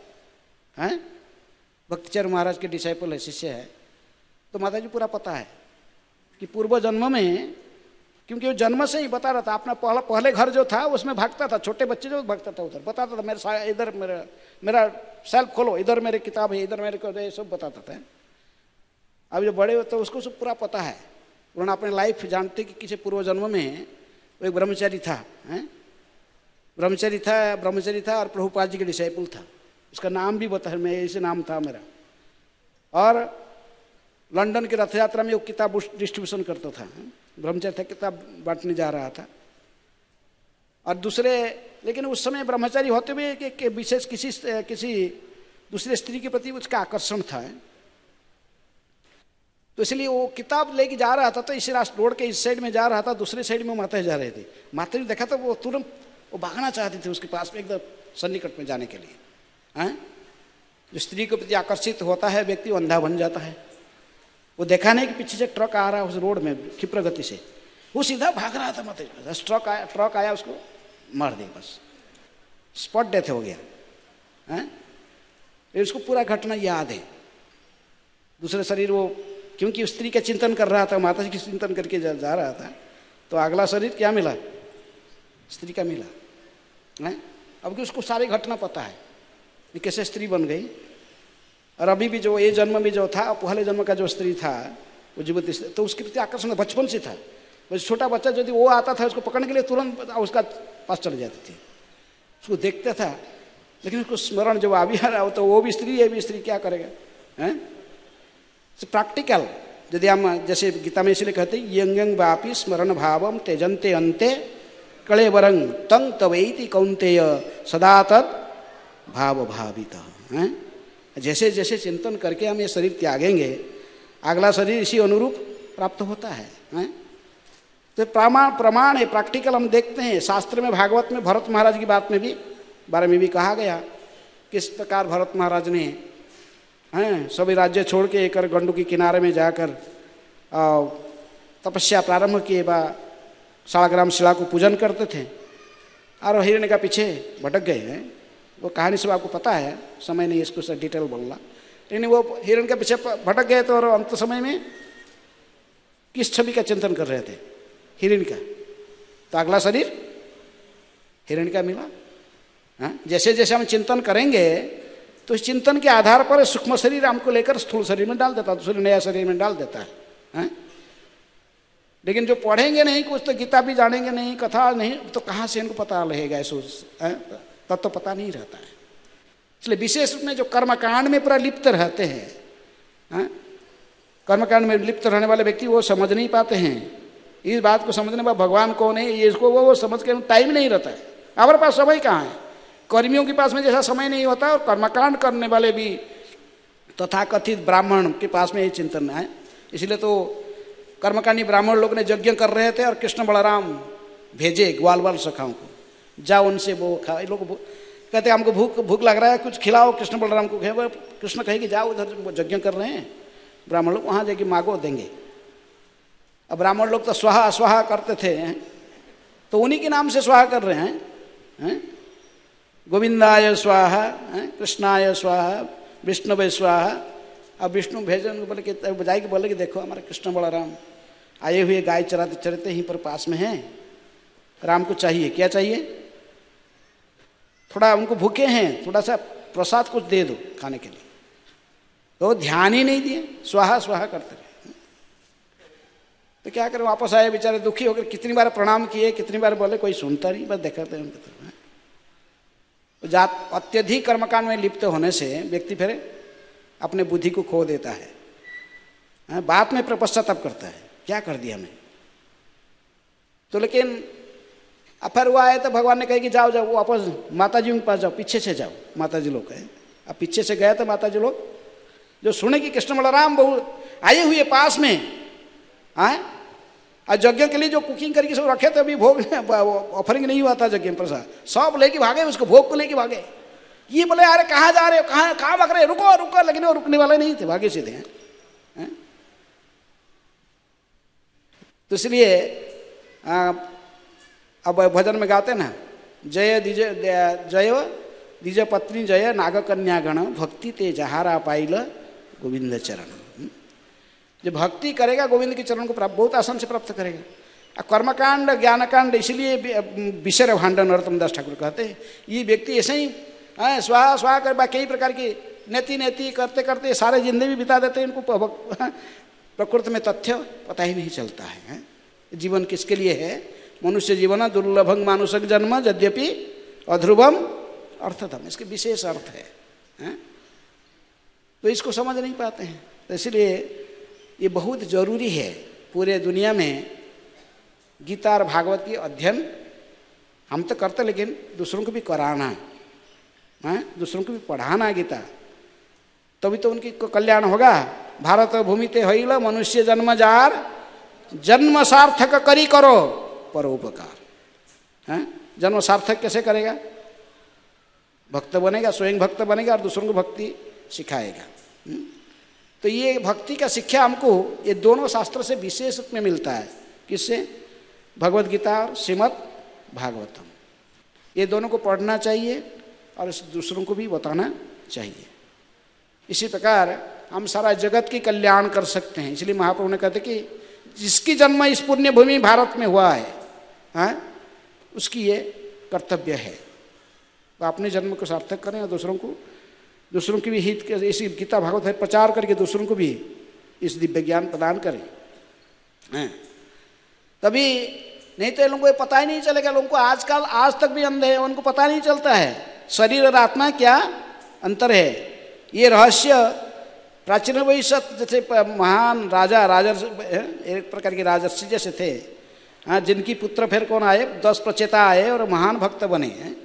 भक्तिचर महाराज के डिसाइपल है, शिष्य है, तो माता जी पूरा पता है कि पूर्व जन्म में, क्योंकि वो जन्म से ही बता रहा था, अपना पहले घर जो था उसमें भागता था, छोटे बच्चे जो भागता था उधर बताता था, मेरे इधर मेरा सेल्फ खोलो, इधर मेरे किताब है, इधर मेरे को सब बताता था। अब जो बड़े होते उसको सब पूरा पता है, उन्होंने अपने लाइफ जानते कि किसी पूर्व जन्म में वो एक ब्रह्मचारी था, ब्रह्मचारी था और प्रभुपाद जी के डिसाइपल था, उसका नाम भी बता, मैं ऐसे नाम था मेरा। और लंदन की रथ यात्रा में वो किताब डिस्ट्रीब्यूशन करता था, ब्रह्मचारी था, किताब बांटने जा रहा था। और दूसरे, लेकिन उस समय ब्रह्मचारी होते हुए कि विशेष किसी दूसरे स्त्री के प्रति उसका आकर्षण था, तो इसलिए वो किताब लेके जा रहा था, तो इस रोड के इस साइड में जा रहा था, दूसरे साइड में माता जा रहे थे। माता ने देखा तो वो तुरंत वो भागना चाहते थे उसके पास में, एकदम सन्निकट में जाने के लिए। जो स्त्री के प्रति आकर्षित होता है व्यक्ति अंधा बन जाता है। वो देखा नहीं कि पीछे से ट्रक आ रहा है उस रोड में क्षिप्र गति से, वो सीधा भाग रहा था माता जी, ट्रक आया उसको मार दिया, बस स्पॉट डेथ हो गया। उसको पूरा घटना याद है। दूसरे शरीर वो क्योंकि स्त्री का चिंतन कर रहा था, माता जी की चिंतन करके जा रहा था, तो अगला शरीर क्या मिला? स्त्री का मिला है। अब कि उसको सारी घटना पता है कि कैसे स्त्री बन गई, और अभी भी जो ये जन्म भी जो था, पहले जन्म का जो स्त्री था वो युवती, तो उसके प्रति आकर्षण बचपन से था। बस छोटा बच्चा यदि वो आता था उसको पकड़ने के लिए तुरंत उसका पास चले जाती थी, उसको देखता था, लेकिन उसको स्मरण जब आ भी आ रहा हो तो वो भी स्त्री, ये भी स्त्री, क्या करेगा हैं? प्रैक्टिकल यदि हम जैसे गीता में इसलिए कहते हैं यंग वापी स्मरण भावम त्यजन्ते अन्ते कलेवरंग तंग तवैति कौन्तेय सदा तत् भाव भावित हैं। जैसे जैसे चिंतन करके हम ये शरीर त्यागेंगे अगला शरीर इसी अनुरूप प्राप्त होता है हैं? तो प्रमाण है, प्रैक्टिकल हम देखते हैं। शास्त्र में भागवत में भरत महाराज की बारे में भी कहा गया किस प्रकार भरत महाराज ने हैं सभी राज्य छोड़ के एक गंडू के किनारे में जाकर तपस्या प्रारंभ किए, बा शालग्राम शिला को पूजन करते थे और हिरण्य का पीछे भटक गए हैं। वो कहानी सब आपको पता है, समय नहीं इसको सब डिटेल बोलना, लेकिन वो हिरण्य के पीछे भटक गए तो और अंत समय में किस छवि का चिंतन कर रहे थे? हिरण्य का। तो अगला शरीर हिरण्य का मिला। हाँ, जैसे जैसे हम चिंतन करेंगे तो इस चिंतन के आधार पर सूक्ष्म शरीर हमको लेकर स्थूल शरीर में डाल देता है, दूसरे नया शरीर में डाल देता है। हाँ? लेकिन जो पढ़ेंगे नहीं कुछ, तो गीता भी जानेंगे नहीं, कथा नहीं, तो कहाँ से इनको पता रहेगा? ऐसा तब तो पता नहीं रहता है। इसलिए विशेष रूप में जो कर्मकांड में पूरा लिप्त रहते हैं, हाँ? कर्मकांड में लिप्त रहने वाले व्यक्ति वो समझ नहीं पाते हैं इस बात को, समझने में भगवान कौन है ये इसको वो समझ के टाइम नहीं रहता है। हमारे पास समय कहाँ है? कर्मियों के पास में जैसा समय नहीं होता, और कर्मकांड करने वाले भी तथाकथित ब्राह्मण के पास में ये चिंतन है। इसलिए तो कर्मकांडी ब्राह्मण लोग ने यज्ञ कर रहे थे और कृष्ण बलराम भेजे ग्वाल बाल सखाओं को, जाओ उनसे वो खा। लोग कहते हमको भूख लग रहा है, कुछ खिलाओ कृष्ण बलराम को। कृष्ण कहे कि जाओ उधर यज्ञ कर रहे हैं ब्राह्मण लोग, वहाँ जाके मांगो देंगे। अब ब्राह्मण लोग तो स्वाहा स्वाहा करते थे, तो उन्हीं के नाम से स्वाहा कर रहे हैं। गोविंदाय स्वाहा, कृष्णाय स्वाहा, विष्णुवे स्वाहा। अब विष्णु भेजे उनको, बोले कि बजाय के बोले कि देखो हमारे कृष्ण बलराम आए हुए गाय चराते चरते यहीं पर पास में हैं, राम को चाहिए, क्या चाहिए? थोड़ा उनको भूखे हैं, थोड़ा सा प्रसाद कुछ दे दो खाने के लिए। तो ध्यान ही नहीं दिए, स्वाहा स्वाहा करते रहे। तो क्या करें, वापस आए बेचारे दुखी होकर, कितनी बार प्रणाम किए, कितनी बार बोले, कोई सुनता नहीं, बस देखाते हैं उनके तरफ। जात अत्यधिक कर्मकांड में लिप्त होने से व्यक्ति फिर अपने बुद्धि को खो देता है, बात में पश्चाताप करता है, क्या कर दिया मैं। तो लेकिन अब फिर वो आए तो भगवान ने कहा कि जाओ जाओ वापस माता जी के पास जाओ, पीछे से जाओ। माता जी लोग कहे, अब पीछे से गए तो माता जी लोग जो सुने कि कृष्ण बलराम बहु आए हुए पास में आए, और यज्ञ के लिए जो कुकिंग करके सब रखे थे, अभी भोग ऑफरिंग नहीं हुआ था यज्ञ में प्रसाद, सब लेके भागे, उसको भोग को लेके भागे। ये बोले अरे कहाँ जा रहे हो, कहाँ भाग रहे, रुको रुको, लेकिन वो रुकने वाले नहीं थे, भागे सीधे हैं। तो इसलिए अब भजन में गाते ना, जय द्विज पत्नी जय नाग कन्यागण, भक्ति ते जहारा पाइल गोविंद चरण। जो भक्ति करेगा गोविंद के चरण को प्राप्त बहुत आसान से प्राप्त करेगा। कर्मकांड ज्ञानकांड इसलिए विषय भांड नरोत्तम दास ठाकुर कहते हैं, ये व्यक्ति ऐसे ही स्वाहा स्वाहा कर कई प्रकार की नेति नेति करते करते सारे जिंदगी बिता देते हैं, इनको प्रकृति में तथ्य पता ही नहीं चलता है। जीवन किसके लिए है? मनुष्य जीवन दुर्लभं मानुषक जन्म यद्यपि अध्रुवम अर्थतम, इसके विशेष अर्थ है। तो इसको समझ नहीं पाते हैं। तो इसलिए ये बहुत जरूरी है पूरे दुनिया में गीता और भागवत की अध्ययन हम तो करते, लेकिन दूसरों को भी कराना है, दूसरों को भी पढ़ाना गीता, तभी तो उनकी कल्याण होगा। भारत भूमि ते हईल मनुष्य जन्म जार, जन्म सार्थक करी करो परोपकार। जन्म सार्थक कैसे करेगा? भक्त बनेगा, स्वयं भक्त बनेगा और दूसरों को भक्ति सिखाएगा। तो ये भक्ति का शिक्षा हमको ये दोनों शास्त्र से विशेष रूप में मिलता है। किससे? भगवद गीता और श्रीमद् भागवतम। ये दोनों को पढ़ना चाहिए और दूसरों को भी बताना चाहिए। इसी प्रकार हम सारा जगत की कल्याण कर सकते हैं। इसलिए महाप्रभु ने कहते कि जिसकी जन्म इस पुण्य भूमि भारत में हुआ है, हाँ, उसकी ये कर्तव्य है। तो अपने जन्म को सार्थक करें और दूसरों की भी हित के इसी गीता भागवत है प्रचार करके दूसरों को भी इस दिव्य ज्ञान प्रदान करें, हाँ। तभी नहीं तो लोगों को पता ही नहीं चलेगा। लोगों को आजकल आज तक भी अंधे हैं, उनको पता नहीं चलता है शरीर और आत्मा क्या अंतर है। ये रहस्य प्राचीन भविष्य जैसे महान राजा एक प्रकार के राजर्षि जैसे थे, हाँ, जिनकी पुत्र फिर कौन आए, 10 प्रचेता आए और महान भक्त बने हैं,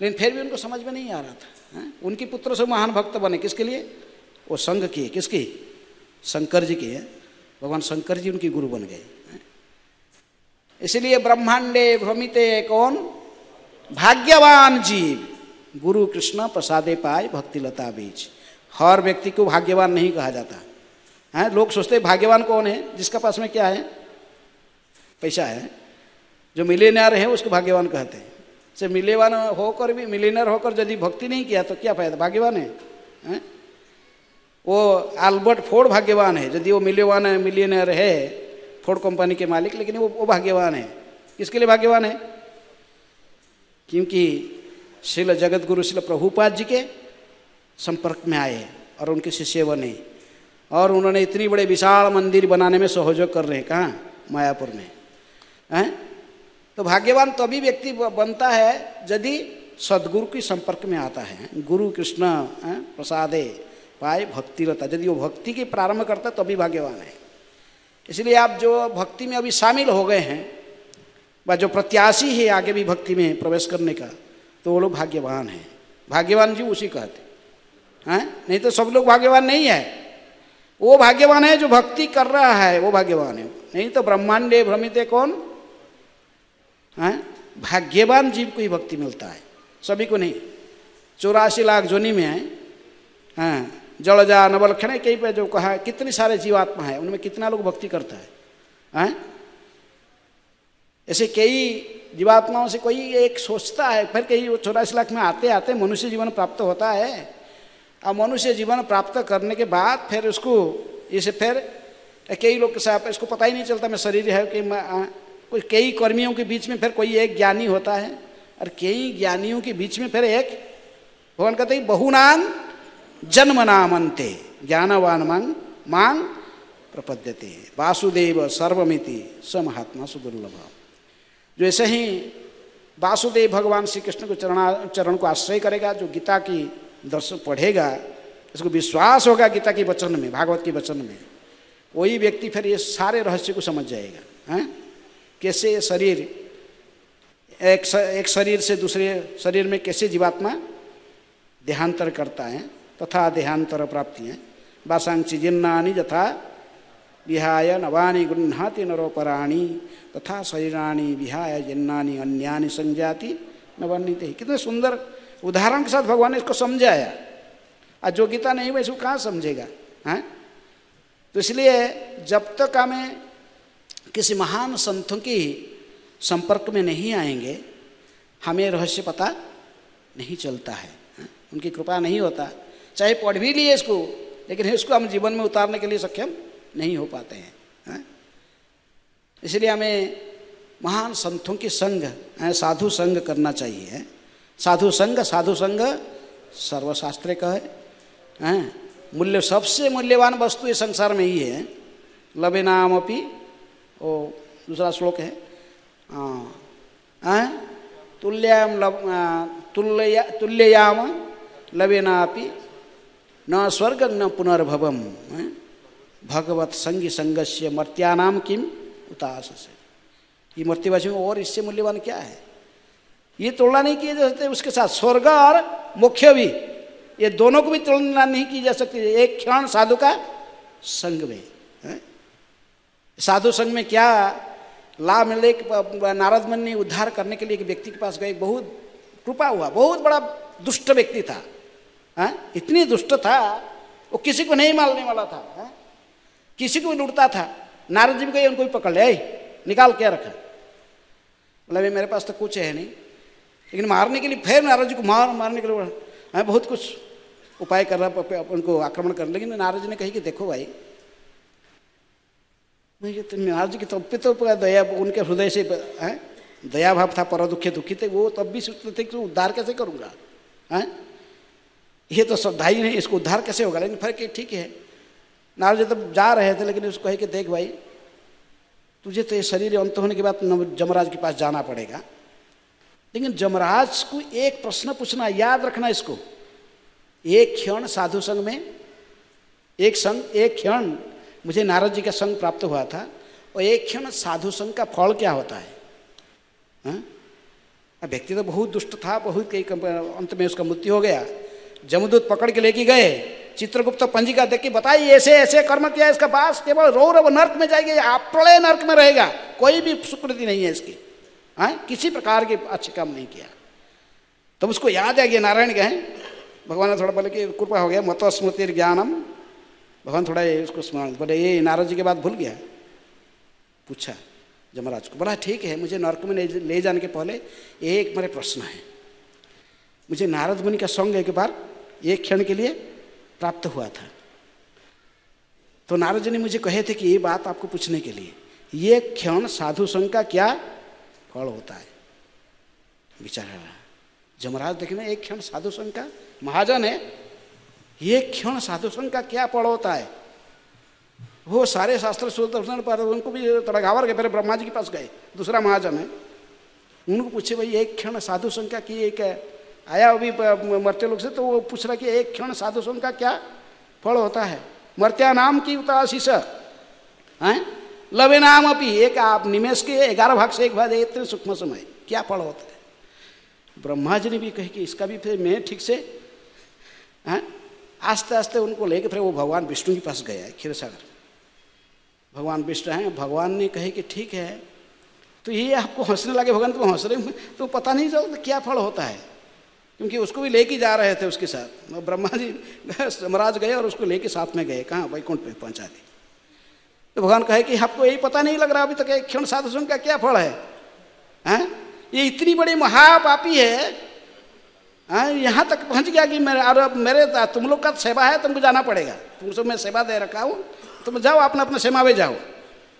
लेकिन फिर भी उनको समझ में नहीं आ रहा था, हाँ? उनकी पुत्र से महान भक्त बने किसके लिए? वो संघ की, किसकी? शंकर जी की। भगवान शंकर जी उनकी गुरु बन गए। इसलिए ब्रह्मांडे भ्रमिते कौन? भाग्यवान जीव गुरु कृष्ण प्रसादे पाए भक्ति लता बीज। हर व्यक्ति को भाग्यवान नहीं कहा जाता है। लोग सोचते हैं भाग्यवान कौन है? जिसका पास में क्या है? पैसा है। जो मिलियनर है उसको भाग्यवान कहते हैं। से मिलेवान होकर भी, मिलियनर होकर यदि भक्ति नहीं किया तो क्या फायदा? भाग्यवान है? वो अल्बर्ट फोर्ड भाग्यवान है यदि वो मिलियनर है, फोर्ड कंपनी के मालिक, लेकिन वो भाग्यवान है। किसके लिए भाग्यवान है? क्योंकि श्रील जगत गुरु श्रील प्रभुपाद जी के संपर्क में आए और उनके शिष्य बने, और उन्होंने इतनी बड़े विशाल मंदिर बनाने में सहयोग कर रहे हैं। कहाँ? मायापुर में, हैं? तो भाग्यवान तभी व्यक्ति बनता है यदि सदगुरु के संपर्क में आता है। गुरु कृष्ण प्रसादे पाए भक्तिरता, यदि वो भक्ति की प्रारंभ करता है तभी भाग्यवान है। इसलिए आप जो भक्ति में अभी शामिल हो गए हैं व जो प्रत्याशी है आगे भी भक्ति में प्रवेश करने का, तो वो लोग भाग्यवान हैं। भाग्यवान जी उसी कहते हैं, नहीं तो सब लोग भाग्यवान नहीं है। वो भाग्यवान है जो भक्ति कर रहा है, वो भाग्यवान है। नहीं तो ब्रह्मांडे भ्रमिते कौन? भाग्यवान जीव को ही भक्ति मिलता है, सभी को नहीं। 84 लाख जोनी में है, हाँ, जलजा नवलक्षण है कहीं पे जो कहा, कितने सारे जीवात्मा है, उनमें कितना लोग भक्ति करता है? ऐसे कई जीवात्माओं से कोई एक सोचता है, फिर कई 84 लाख में आते आते मनुष्य जीवन प्राप्त होता है। और मनुष्य जीवन प्राप्त करने के बाद फिर उसको इसे फिर कई लोग के साथ इसको पता ही नहीं चलता मैं शरीर है कि कोई, कई कर्मियों के बीच में फिर कोई एक ज्ञानी होता है, और कई ज्ञानियों के बीच में फिर एक, भगवान कहते हैं बहुनाम जन्म नामन्ते ज्ञानवान मांग प्रपद्यते वासुदेव सर्वमिति स महात्मा सुदुर्लभ। जो ऐसे ही वासुदेव भगवान श्री कृष्ण को चरण को आश्रय करेगा, जो गीता की दर्शन पढ़ेगा, इसको विश्वास होगा गीता के वचन में, भागवत के वचन में, वही व्यक्ति फिर ये सारे रहस्य को समझ जाएगा। हैं? कैसे शरीर एक शरीर से दूसरे शरीर में कैसे जीवात्मा देहांतर करता है, तथा देहांतर प्राप्ति है। वासांचि जिन्नानि यथा विहाय नवानि गृह्णाति नरोपराणि तथा शरीराणि विहाय जिन्नानि अन्यानि संजाति नवन्नीते। कितने सुंदर उदाहरण के साथ भगवान ने इसको समझाया। और जो गीता नहीं वैसे वो कहाँ समझेगा? हैं? तो इसलिए जब तक हमें किसी महान संतों की संपर्क में नहीं आएंगे, हमें रहस्य पता नहीं चलता है, उनकी कृपा नहीं होता। चाहे पढ़ भी लिए इसको, लेकिन इसको हम जीवन में उतारने के लिए सक्षम नहीं हो पाते हैं। इसलिए हमें महान संतों की संग, साधु संग करना चाहिए। साधु संग सर्वशास्त्र का है। मूल्य, सबसे मूल्यवान वस्तु इस संसार में ही है। लवे नाम अपी, वो दूसरा श्लोक है, तुल्ययाम लवेनापि न स्वर्ग न पुनर्भवम भगवत संगी संगस्य मर्त्यानाम किम उताससे। ये मर्त्यवासी में और इससे मूल्यवान क्या है? ये तुलना नहीं की जा सकती उसके साथ। स्वर्ग और मोक्ष भी, ये दोनों को भी तुलना नहीं की जा सकती एक क्षण साधु का संग में। साधु संग में क्या लाभ मिले? नारद मुनि उद्धार करने के लिए एक व्यक्ति के पास गए, बहुत कृपा हुआ, बहुत बड़ा दुष्ट व्यक्ति था। इतनी दुष्ट था वो किसी को नहीं मारने वाला था, किसी को भी लूटता था। नारद जी भी गए, उनको भी पकड़ ले, निकाल क्या रखा? बोला मेरे पास तो कुछ है नहीं, लेकिन मारने के लिए फिर नारद जी को मारने के लिए बहुत कुछ उपाय कर रहा, उनको आक्रमण कर। लेकिन नारद जी ने कही कि देखो भाई, महाराज जी की तब पे तो दया, उनके हृदय से दया भाव था, पर दुखे दुखी थे वो, तब भी सोचते थे कि उद्धार कैसे करूँगा, हैं ये तो श्रद्धा ही नहीं, इसको उद्धार कैसे होगा। लेकिन फिर ठीक है, नारद जी तब जा रहे थे, लेकिन उसको कहे कि देख भाई, तुझे तो ये शरीर अंत होने के बाद जमराज के पास जाना पड़ेगा, लेकिन जमराज को एक प्रश्न पूछना, याद रखना इसको। एक क्षण साधु संग में, एक क्षण मुझे नारद जी का संग प्राप्त हुआ था, और एक क्षण साधु संग का फल क्या होता है। व्यक्ति तो बहुत दुष्ट था, बहुत कई, अंत में उसका मृत्यु हो गया। जमदूत पकड़ के लेके गए, चित्रगुप्त पंजिका देख के बताइए ऐसे ऐसे कर्म किया, इसका बास केवल रौरव नर्क में जाएगी, आप प्रलय नर्क में रहेगा, कोई भी सुकृति नहीं है इसकी, किसी प्रकार के अच्छे काम नहीं किया। तब उसको याद आ गया, नारायण गए, भगवान ने थोड़ा बोले कि कृपा हो गया, मत स्मृति ज्ञानम, भगवान थोड़ा उसको स्मरण, बोले ये नारद जी के बात भूल गया। पूछा जमराज को, बोला ठीक है, मुझे नर्क में ले जाने के पहले एक मेरे प्रश्न है। मुझे नारद मुनि का संग एक बार एक क्षण के लिए प्राप्त हुआ था, तो नारद जी ने मुझे कहे थे कि ये बात आपको पूछने के लिए, ये क्षण साधु संग का क्या फल होता है। विचार रहा जमराज, देखने एक क्षण साधु संग का, महाजन है, ये क्षण साधु संग का क्या फल होता है। वो सारे शास्त्र सुदर्शन पर, उनको भी तड़गावर गए, फिर ब्रह्मा जी के पास गए, दूसरा महाजन है, उनको पूछे भाई एक क्षण साधु संग का की एक आया अभी मर्त्य लोग से, तो वो पूछ रहा कि एक क्षण साधु संग का क्या फल होता है। मर्त्या नाम की उताशीष हैं लवे नाम अपी, एक आप निमेश के 11 भाग से एक भाग, इतने सूक्ष्म समय क्या फल होता है। ब्रह्मा जी ने भी कहे कि इसका भी फिर मैं ठीक से, आस्ते आस्ते उनको लेके फिर वो भगवान विष्णु के पास गया, क्षीरसागर भगवान विष्णु हैं। भगवान ने कहे कि ठीक है, तो ये आपको हंसने लगे, भगवान तो हंस रहे, तो पता नहीं चलता क्या फल होता है, क्योंकि उसको भी लेके जा रहे थे उसके साथ। ब्रह्मा जी यमराज गए और उसको लेके साथ में गए, कहाँ वैकुंठ पे पहुंचा दी। तो भगवान कहे कि आपको यही पता नहीं लग रहा अभी तक एक क्षण साधु संग का क्या फल है, हैं ये इतनी बड़ी महापापी है, यहाँ तक पहुँच गया कि मेरे तुम लोग का सेवा है, तुमको जाना पड़ेगा, तुमसे मैं सेवा दे रखा हूँ, तुम जाओ अपना अपना सेवा में जाओ।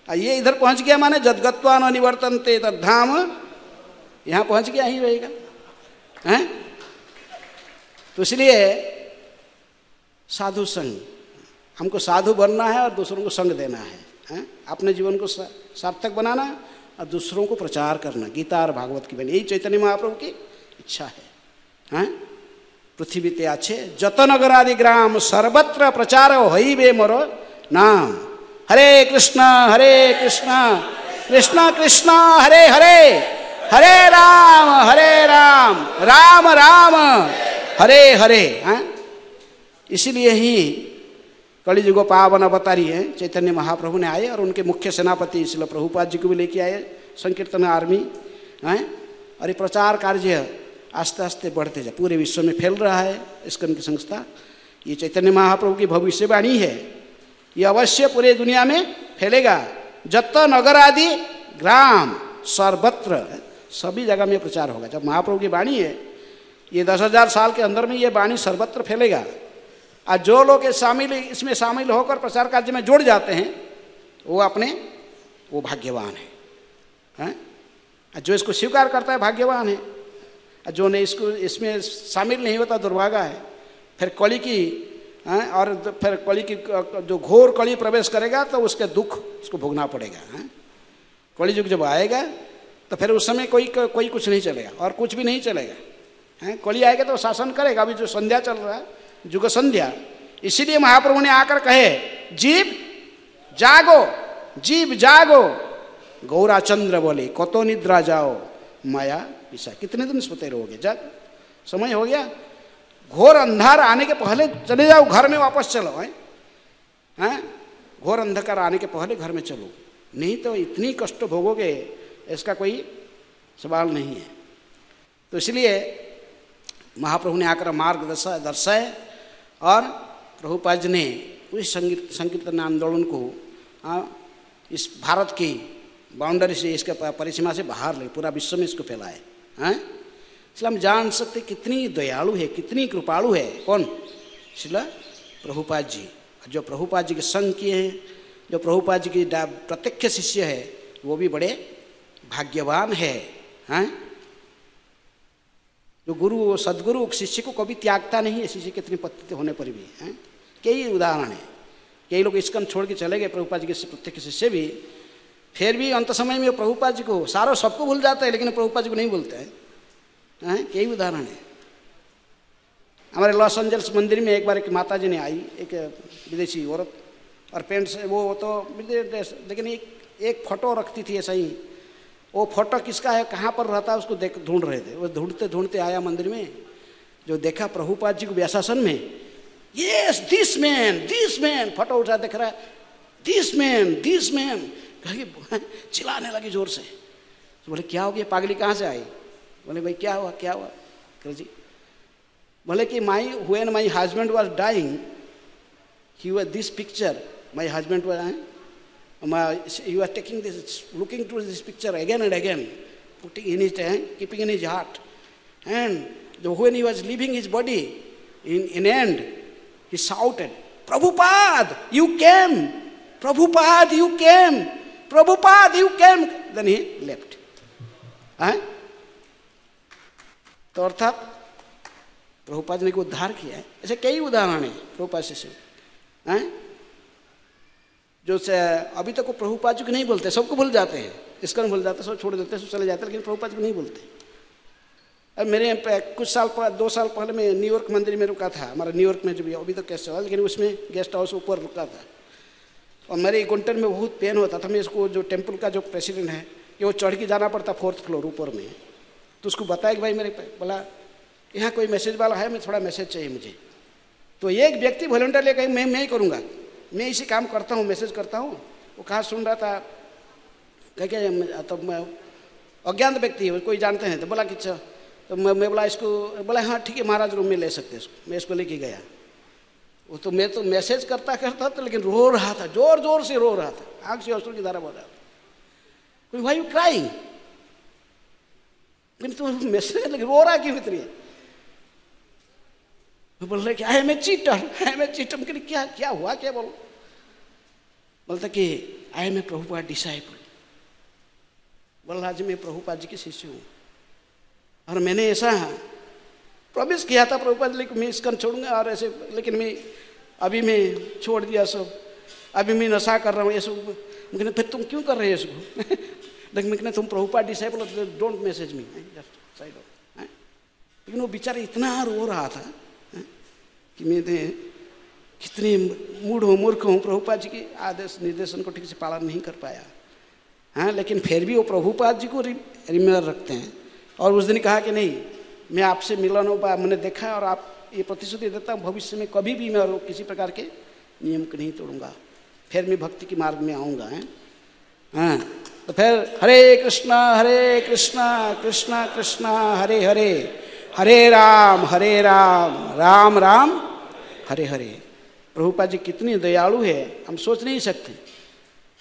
ये इधर पहुँच गया माने जदगत्वा न निवर्तन्ते तद्धाम, यहाँ पहुँच गया ही रहेगा, हैं। तो इसलिए साधु संग, हमको साधु बनना है और दूसरों को संग देना है, अपने जीवन को सार्थक बनाना और दूसरों को प्रचार करना, गीता और भागवत की बनी, यही चैतन्य महाप्रभु की इच्छा है। पृथ्वी ते आछे जतनगर आदि ग्राम सर्वत्र प्रचार होई बे मोरो नाम, हरे कृष्ण कृष्ण कृष्ण हरे हरे, हरे राम राम राम हरे हरे। इसीलिए ही कलियुग पावन अवतारी है चैतन्य महाप्रभु ने आए और उनके मुख्य सेनापति श्रील प्रभुपाद जी को भी लेके आए, संकीर्तन आर्मी हैं, और ये प्रचार कार्य आस्ते आस्ते बढ़ते जाए, पूरे विश्व में फैल रहा है इस्कॉन की संस्था। ये चैतन्य महाप्रभु की भविष्यवाणी है, ये अवश्य पूरे दुनिया में फैलेगा। जत नगर आदि ग्राम सर्वत्र, सभी जगह में प्रचार होगा। जब महाप्रभु की वाणी है, ये 10,000 साल के अंदर में ये वाणी सर्वत्र फैलेगा। और जो लोग इसमें शामिल होकर प्रचार कार्य में जुड़ जाते हैं, वो भाग्यवान है। जो इसको स्वीकार करता है भाग्यवान है, और जो नहीं इसमें शामिल नहीं होता दुर्भागा है। फिर कली की और फिर कली की जो घोर कली प्रवेश करेगा तो उसके दुख उसको भोगना पड़ेगा। कली युग जब आएगा तो फिर उस समय कोई कुछ नहीं चलेगा और कुछ भी नहीं चलेगा। कली आएगा तो शासन करेगा। अभी जो संध्या चल रहा है, युग संध्या, इसीलिए महाप्रभु ने आकर कहे जीव जागो। गौरा चंद्र बोले कतो निद्रा जाओ माया पिसा, कितने दिन सोते रहोगे, जग समय हो गया। घोर अंधार आने के पहले चले जाओ, घर में वापस चलो। हैं घोर अंधकार आने के पहले घर में चलो, नहीं तो इतनी कष्ट भोगोगे, इसका कोई सवाल नहीं है। तो इसलिए महाप्रभु ने आकर मार्ग दर्शाए और प्रभुपाद जी ने उस संकीर्तन आंदोलन को इस भारत की बाउंड्री से, इसके परिसीमा से बाहर ले, पूरा विश्व में इसको फैलाए। इसलिए हम जान सकते कितनी दयालु है, कितनी कृपालु है। कौन? श्रील प्रभुपाद जी। जो प्रभुपाद जी के संग किए हैं, जो प्रभुपाद जी की प्रत्यक्ष शिष्य है वो भी बड़े भाग्यवान है, हैं? जो गुरु सदगुरु शिष्य को कभी त्यागता नहीं है, शिष्य कितनी पतित होने पर भी, हैं? कई उदाहरण है। कई लोग इसकन छोड़ के चले गए प्रभुपाद जी के प्रत्यक्ष शिष्य भी, फिर भी अंत समय में प्रभुपाद जी को सारा सबको भूल जाता है लेकिन प्रभुपाद जी को नहीं भूलते हैं। कई उदाहरण है। हमारे लॉस एंजल्स मंदिर में एक बार एक माता जी ने आई, एक विदेशी औरत, और पेंट से वो तो लेकिन एक फोटो रखती थी ऐसा ही। वो फोटो किसका है, कहाँ पर रहता है, उसको देख ढूंढ रहे थे। वो ढूंढते ढूंढते आया मंदिर में, जो देखा प्रभुपाद जी को व्यासासन में, यस दिस मैन, फोटो उठा देख रहा है, दिस मैन चिल्लाने लगी जोर से। तो बोले क्या हो गया, पागली कहाँ से आई? बोले भाई क्या हुआ कर जी? बोले कि when my husband was dying, he was this picture, my husband was he was taking this, looking to this picture again and again, putting in his hand, keeping in his heart, and when he was leaving his body, in end, he shouted, Prabhupada, you came! Prabhupada, you came! Prabhupada, you came! Then he left. तो अर्थात प्रभुपाद ने को उद्धार किया है। ऐसे कई उदाहरण हैं प्रभुपाद से, हैं? जो से अभी तक वो प्रभुपाद जी को नहीं बोलते, सबको भूल जाते हैं, इसका भूल जाते, सब छोड़ देते, सब चले जाते हैं, लेकिन प्रभुपाद जी को नहीं बोलते। अब मेरे कुछ साल 2 साल पहले मैं न्यूयॉर्क मंदिर में रुका था, हमारा न्यूयॉर्क में जो भी अभी तो कैसे हुआ, लेकिन उसमें गेस्ट हाउस ऊपर रुका था, और मेरे घुटन में बहुत पेन होता था। मैं इसको जो टेम्पल का जो प्रेसिडेंट है कि वो चढ़ के जाना पड़ता 4th फ्लोर ऊपर में, तो उसको बताया कि भाई मेरे बोला यहाँ कोई मैसेज वाला है, मैं थोड़ा मैसेज चाहिए मुझे। तो एक व्यक्ति वॉलंटियर ले कहीं मैं ही करूँगा, मैं इसी काम करता हूँ, मैसेज करता हूँ। वो कहाँ सुन रहा था, कह तो अज्ञात व्यक्ति है, कोई जानते हैं, तो बोला कि तो मैं बोला इसको, बोला हाँ ठीक है महाराज रूम में ले सकते इसको। मैं इसको लेके गया, वो तो मैं तो मैसेज करता तो लेकिन रो रहा था, जोर जोर से रो रहा था, आँख से अश्रु की धारा बह रहा था। कोई भाई क्राइंग, तो मैसेज लेकिन रो रहा क्यों इतनी? बोल रहे कि आई एम ए चीटर। क्या हुआ, क्या बोलो? बोलता कि I am a Prabhupada disciple. बोल रहा जी मैं प्रभुपाद जी के शिष्य हूँ, और मैंने ऐसा प्रॉमिस किया था प्रभुपाद जी को मैं इसका छोड़ूंगा, और ऐसे, लेकिन अभी मैं छोड़ दिया सब, अभी मैं नशा कर रहा हूँ ये सब। मैं फिर तुम क्यों कर रहे हो इसको? लेकिन मैं तुम Prabhupada disciple, don't message me, just side of. लेकिन वो बेचारा इतना रो रहा था कि मैं कितने मूर्ख हूँ, प्रभुपाद जी के आदेश निर्देशन को ठीक से पालन नहीं कर पाया। हाँ, लेकिन फिर भी वो प्रभुपाद जी को रिमेम्बर रखते हैं। और उस दिन कहा कि नहीं, मैं आपसे मिलन हो पाया, मैंने देखा, और आप ये प्रतिश्रुति देता हूँ भविष्य में कभी भी मैं किसी प्रकार के नियम को नहीं तोड़ूंगा, फिर मैं भक्ति के मार्ग में आऊँगा। हाँ, तो फिर हरे कृष्णा कृष्णा कृष्णा हरे हरे, हरे राम राम राम हरे हरे। प्रभुपाद जी कितनी दयालु है, हम सोच नहीं सकते।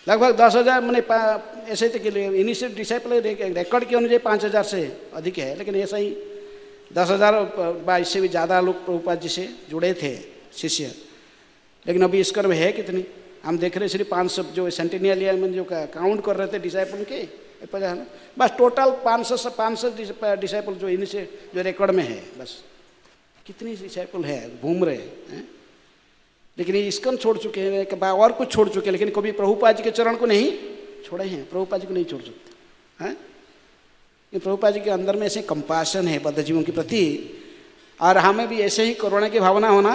लगभग 10,000 मैंने ऐसे थे कि इनिशियल डिसाइपल रिकॉर्ड के अनुसार 5,000 से अधिक है, लेकिन ऐसा ही 10,000 इससे भी ज़्यादा लोग प्रभुपाद जी से जुड़े थे शिष्य। लेकिन अभी इस कर्म है कितनी, हम देख रहे सिर्फ 500 जो सेंटिनियल ईयर में जो काउंट कर रहे थे डिसाइपल के, बस टोटल 500 डिसाइपल जो इनसे जो रिकॉर्ड में है, बस कितनी डिसाइपल है घूम रहे हैं। लेकिन ये इसकन छोड़ चुके हैं, और कुछ छोड़ चुके हैं, लेकिन कभी प्रभुपाद जी के चरण को नहीं छोड़े हैं, प्रभुपाद जी को नहीं छोड़ सकते हैं। प्रभुपाद जी के अंदर में ऐसे कंपैशन है बद्ध जीवों के प्रति, और हमें भी ऐसे ही करुणा की भावना होना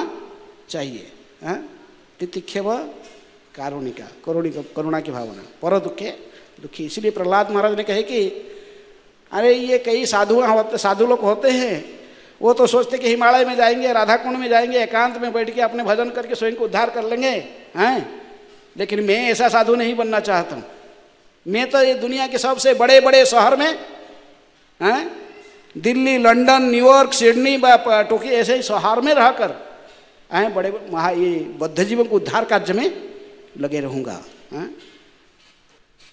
चाहिए। तितिक्षव कारुणिका, करुणा की भावना, पर दुखे दुखी। इसलिए प्रहलाद महाराज ने कहे कि अरे ये कई साधु लोग होते हैं, वो तो सोचते कि हिमालय में जाएंगे, राधा कुंड में जाएंगे, एकांत में बैठ के अपने भजन करके स्वयं को उद्धार कर लेंगे, हैं? लेकिन मैं ऐसा साधु नहीं बनना चाहता हूँ। मैं तो ये दुनिया के सबसे बड़े बड़े शहर में, हैं, Delhi, London, New York, Sydney, Tokyo, ऐसे ही शहर में रहकर बड़े ये बद्ध जीवन को उद्धार कार्य में लगे रहूँगा।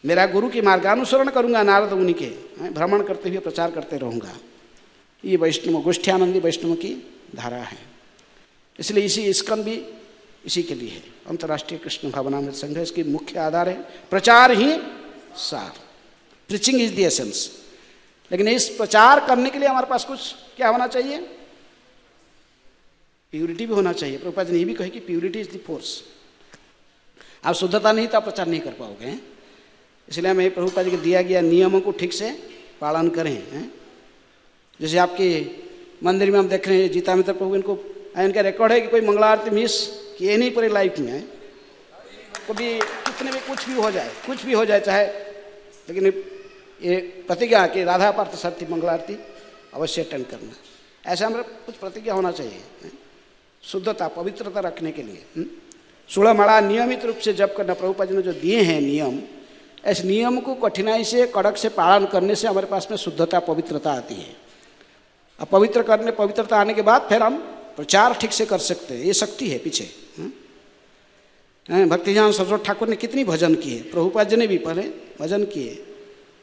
मेरा गुरु की मार्गानुसरण करूँगा, नारद मुनि के भ्रमण करते हुए प्रचार करते रहूँगा। ये वैष्णव गोष्ठ्यानंदी वैष्णव की धारा है। इसलिए इसी स्कंद भी इसी के लिए है अंतर्राष्ट्रीय कृष्ण भावनामृत संघ। इसकी मुख्य आधार है प्रचार ही सार, प्रीचिंग इज द एसेंस। लेकिन इस प्रचार करने के लिए हमारे पास कुछ क्या होना चाहिए? प्यूरिटी भी होना चाहिए। प्रभुपाद जी ने ये भी कहे कि प्यूरिटी इज द फोर्स। आप शुद्धता नहीं तो आप प्रचार नहीं कर पाओगे। इसलिए हमें प्रभुपाद जी के दिया गया नियमों को ठीक से पालन करें। जैसे आपके मंदिर में हम देख रहे हैं जीता मित्र प्रभु, इनका रिकॉर्ड है कि कोई मंगला आरती मिस किए नहीं पूरे लाइफ में। कभी कितने भी कुछ भी हो जाए चाहे, लेकिन ये प्रतिज्ञा कि राधा पार्थ सारथी मंगला आरती अवश्य अटेंड करना। ऐसा हमारा कुछ प्रतिज्ञा होना चाहिए शुद्धता पवित्रता रखने के लिए। 16 माला नियमित रूप से जप करना, प्रभुपाद जी ने जो दिए हैं नियम, इस नियम को कठिनाई से कड़क से पालन करने से हमारे पास में शुद्धता पवित्रता आती है। अब पवित्रता आने के बाद फिर हम प्रचार ठीक से कर सकते हैं। ये शक्ति है पीछे। भक्तिजान सरस्वती ठाकुर ने कितनी भजन किए, प्रभुपाद जी ने भी पहले भजन किए।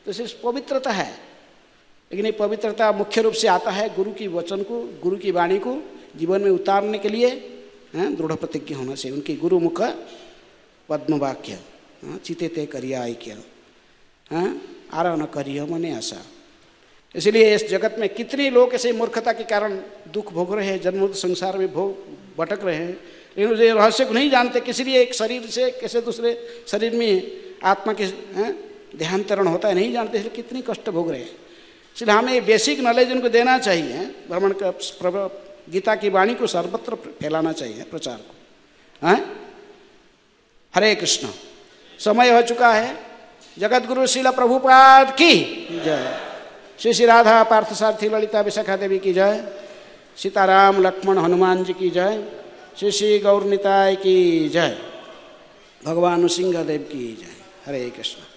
तो सिर्फ पवित्रता है, लेकिन ये पवित्रता मुख्य रूप से आता है गुरु की वचन को, गुरु की वाणी को जीवन में उतारने के लिए दृढ़ प्रतिज्ञा होना चाहिए। उनकी गुरुमुख पद्म वाक्य चिते ते करिया ऐक्य आरा न करियो मने आशा। इसलिए इस जगत में कितने लोग ऐसे मूर्खता के कारण दुख भोग रहे हैं, जन्म संसार में भटक रहे हैं, लेकिन ये रहस्य को नहीं जानते। किसी लिए एक शरीर से कैसे दूसरे शरीर में आत्मा के देहांतरण होता है नहीं जानते, इसलिए कितनी कष्ट भोग रहे हैं। इसलिए हमें बेसिक नॉलेज उनको देना चाहिए। भ्रमण का गीता की वाणी को सर्वत्र फैलाना चाहिए, प्रचार को। हरे कृष्ण। समय हो चुका है। जगत गुरु श्रील प्रभुपाद की जय। श्री श्री राधा पार्थ सारथी ललिता विशाखा देवी की जय। सीताराम लक्ष्मण हनुमान जी की जय। श्री श्री गौर निताय की जय। भगवान सिंह देव की जय। हरे कृष्ण।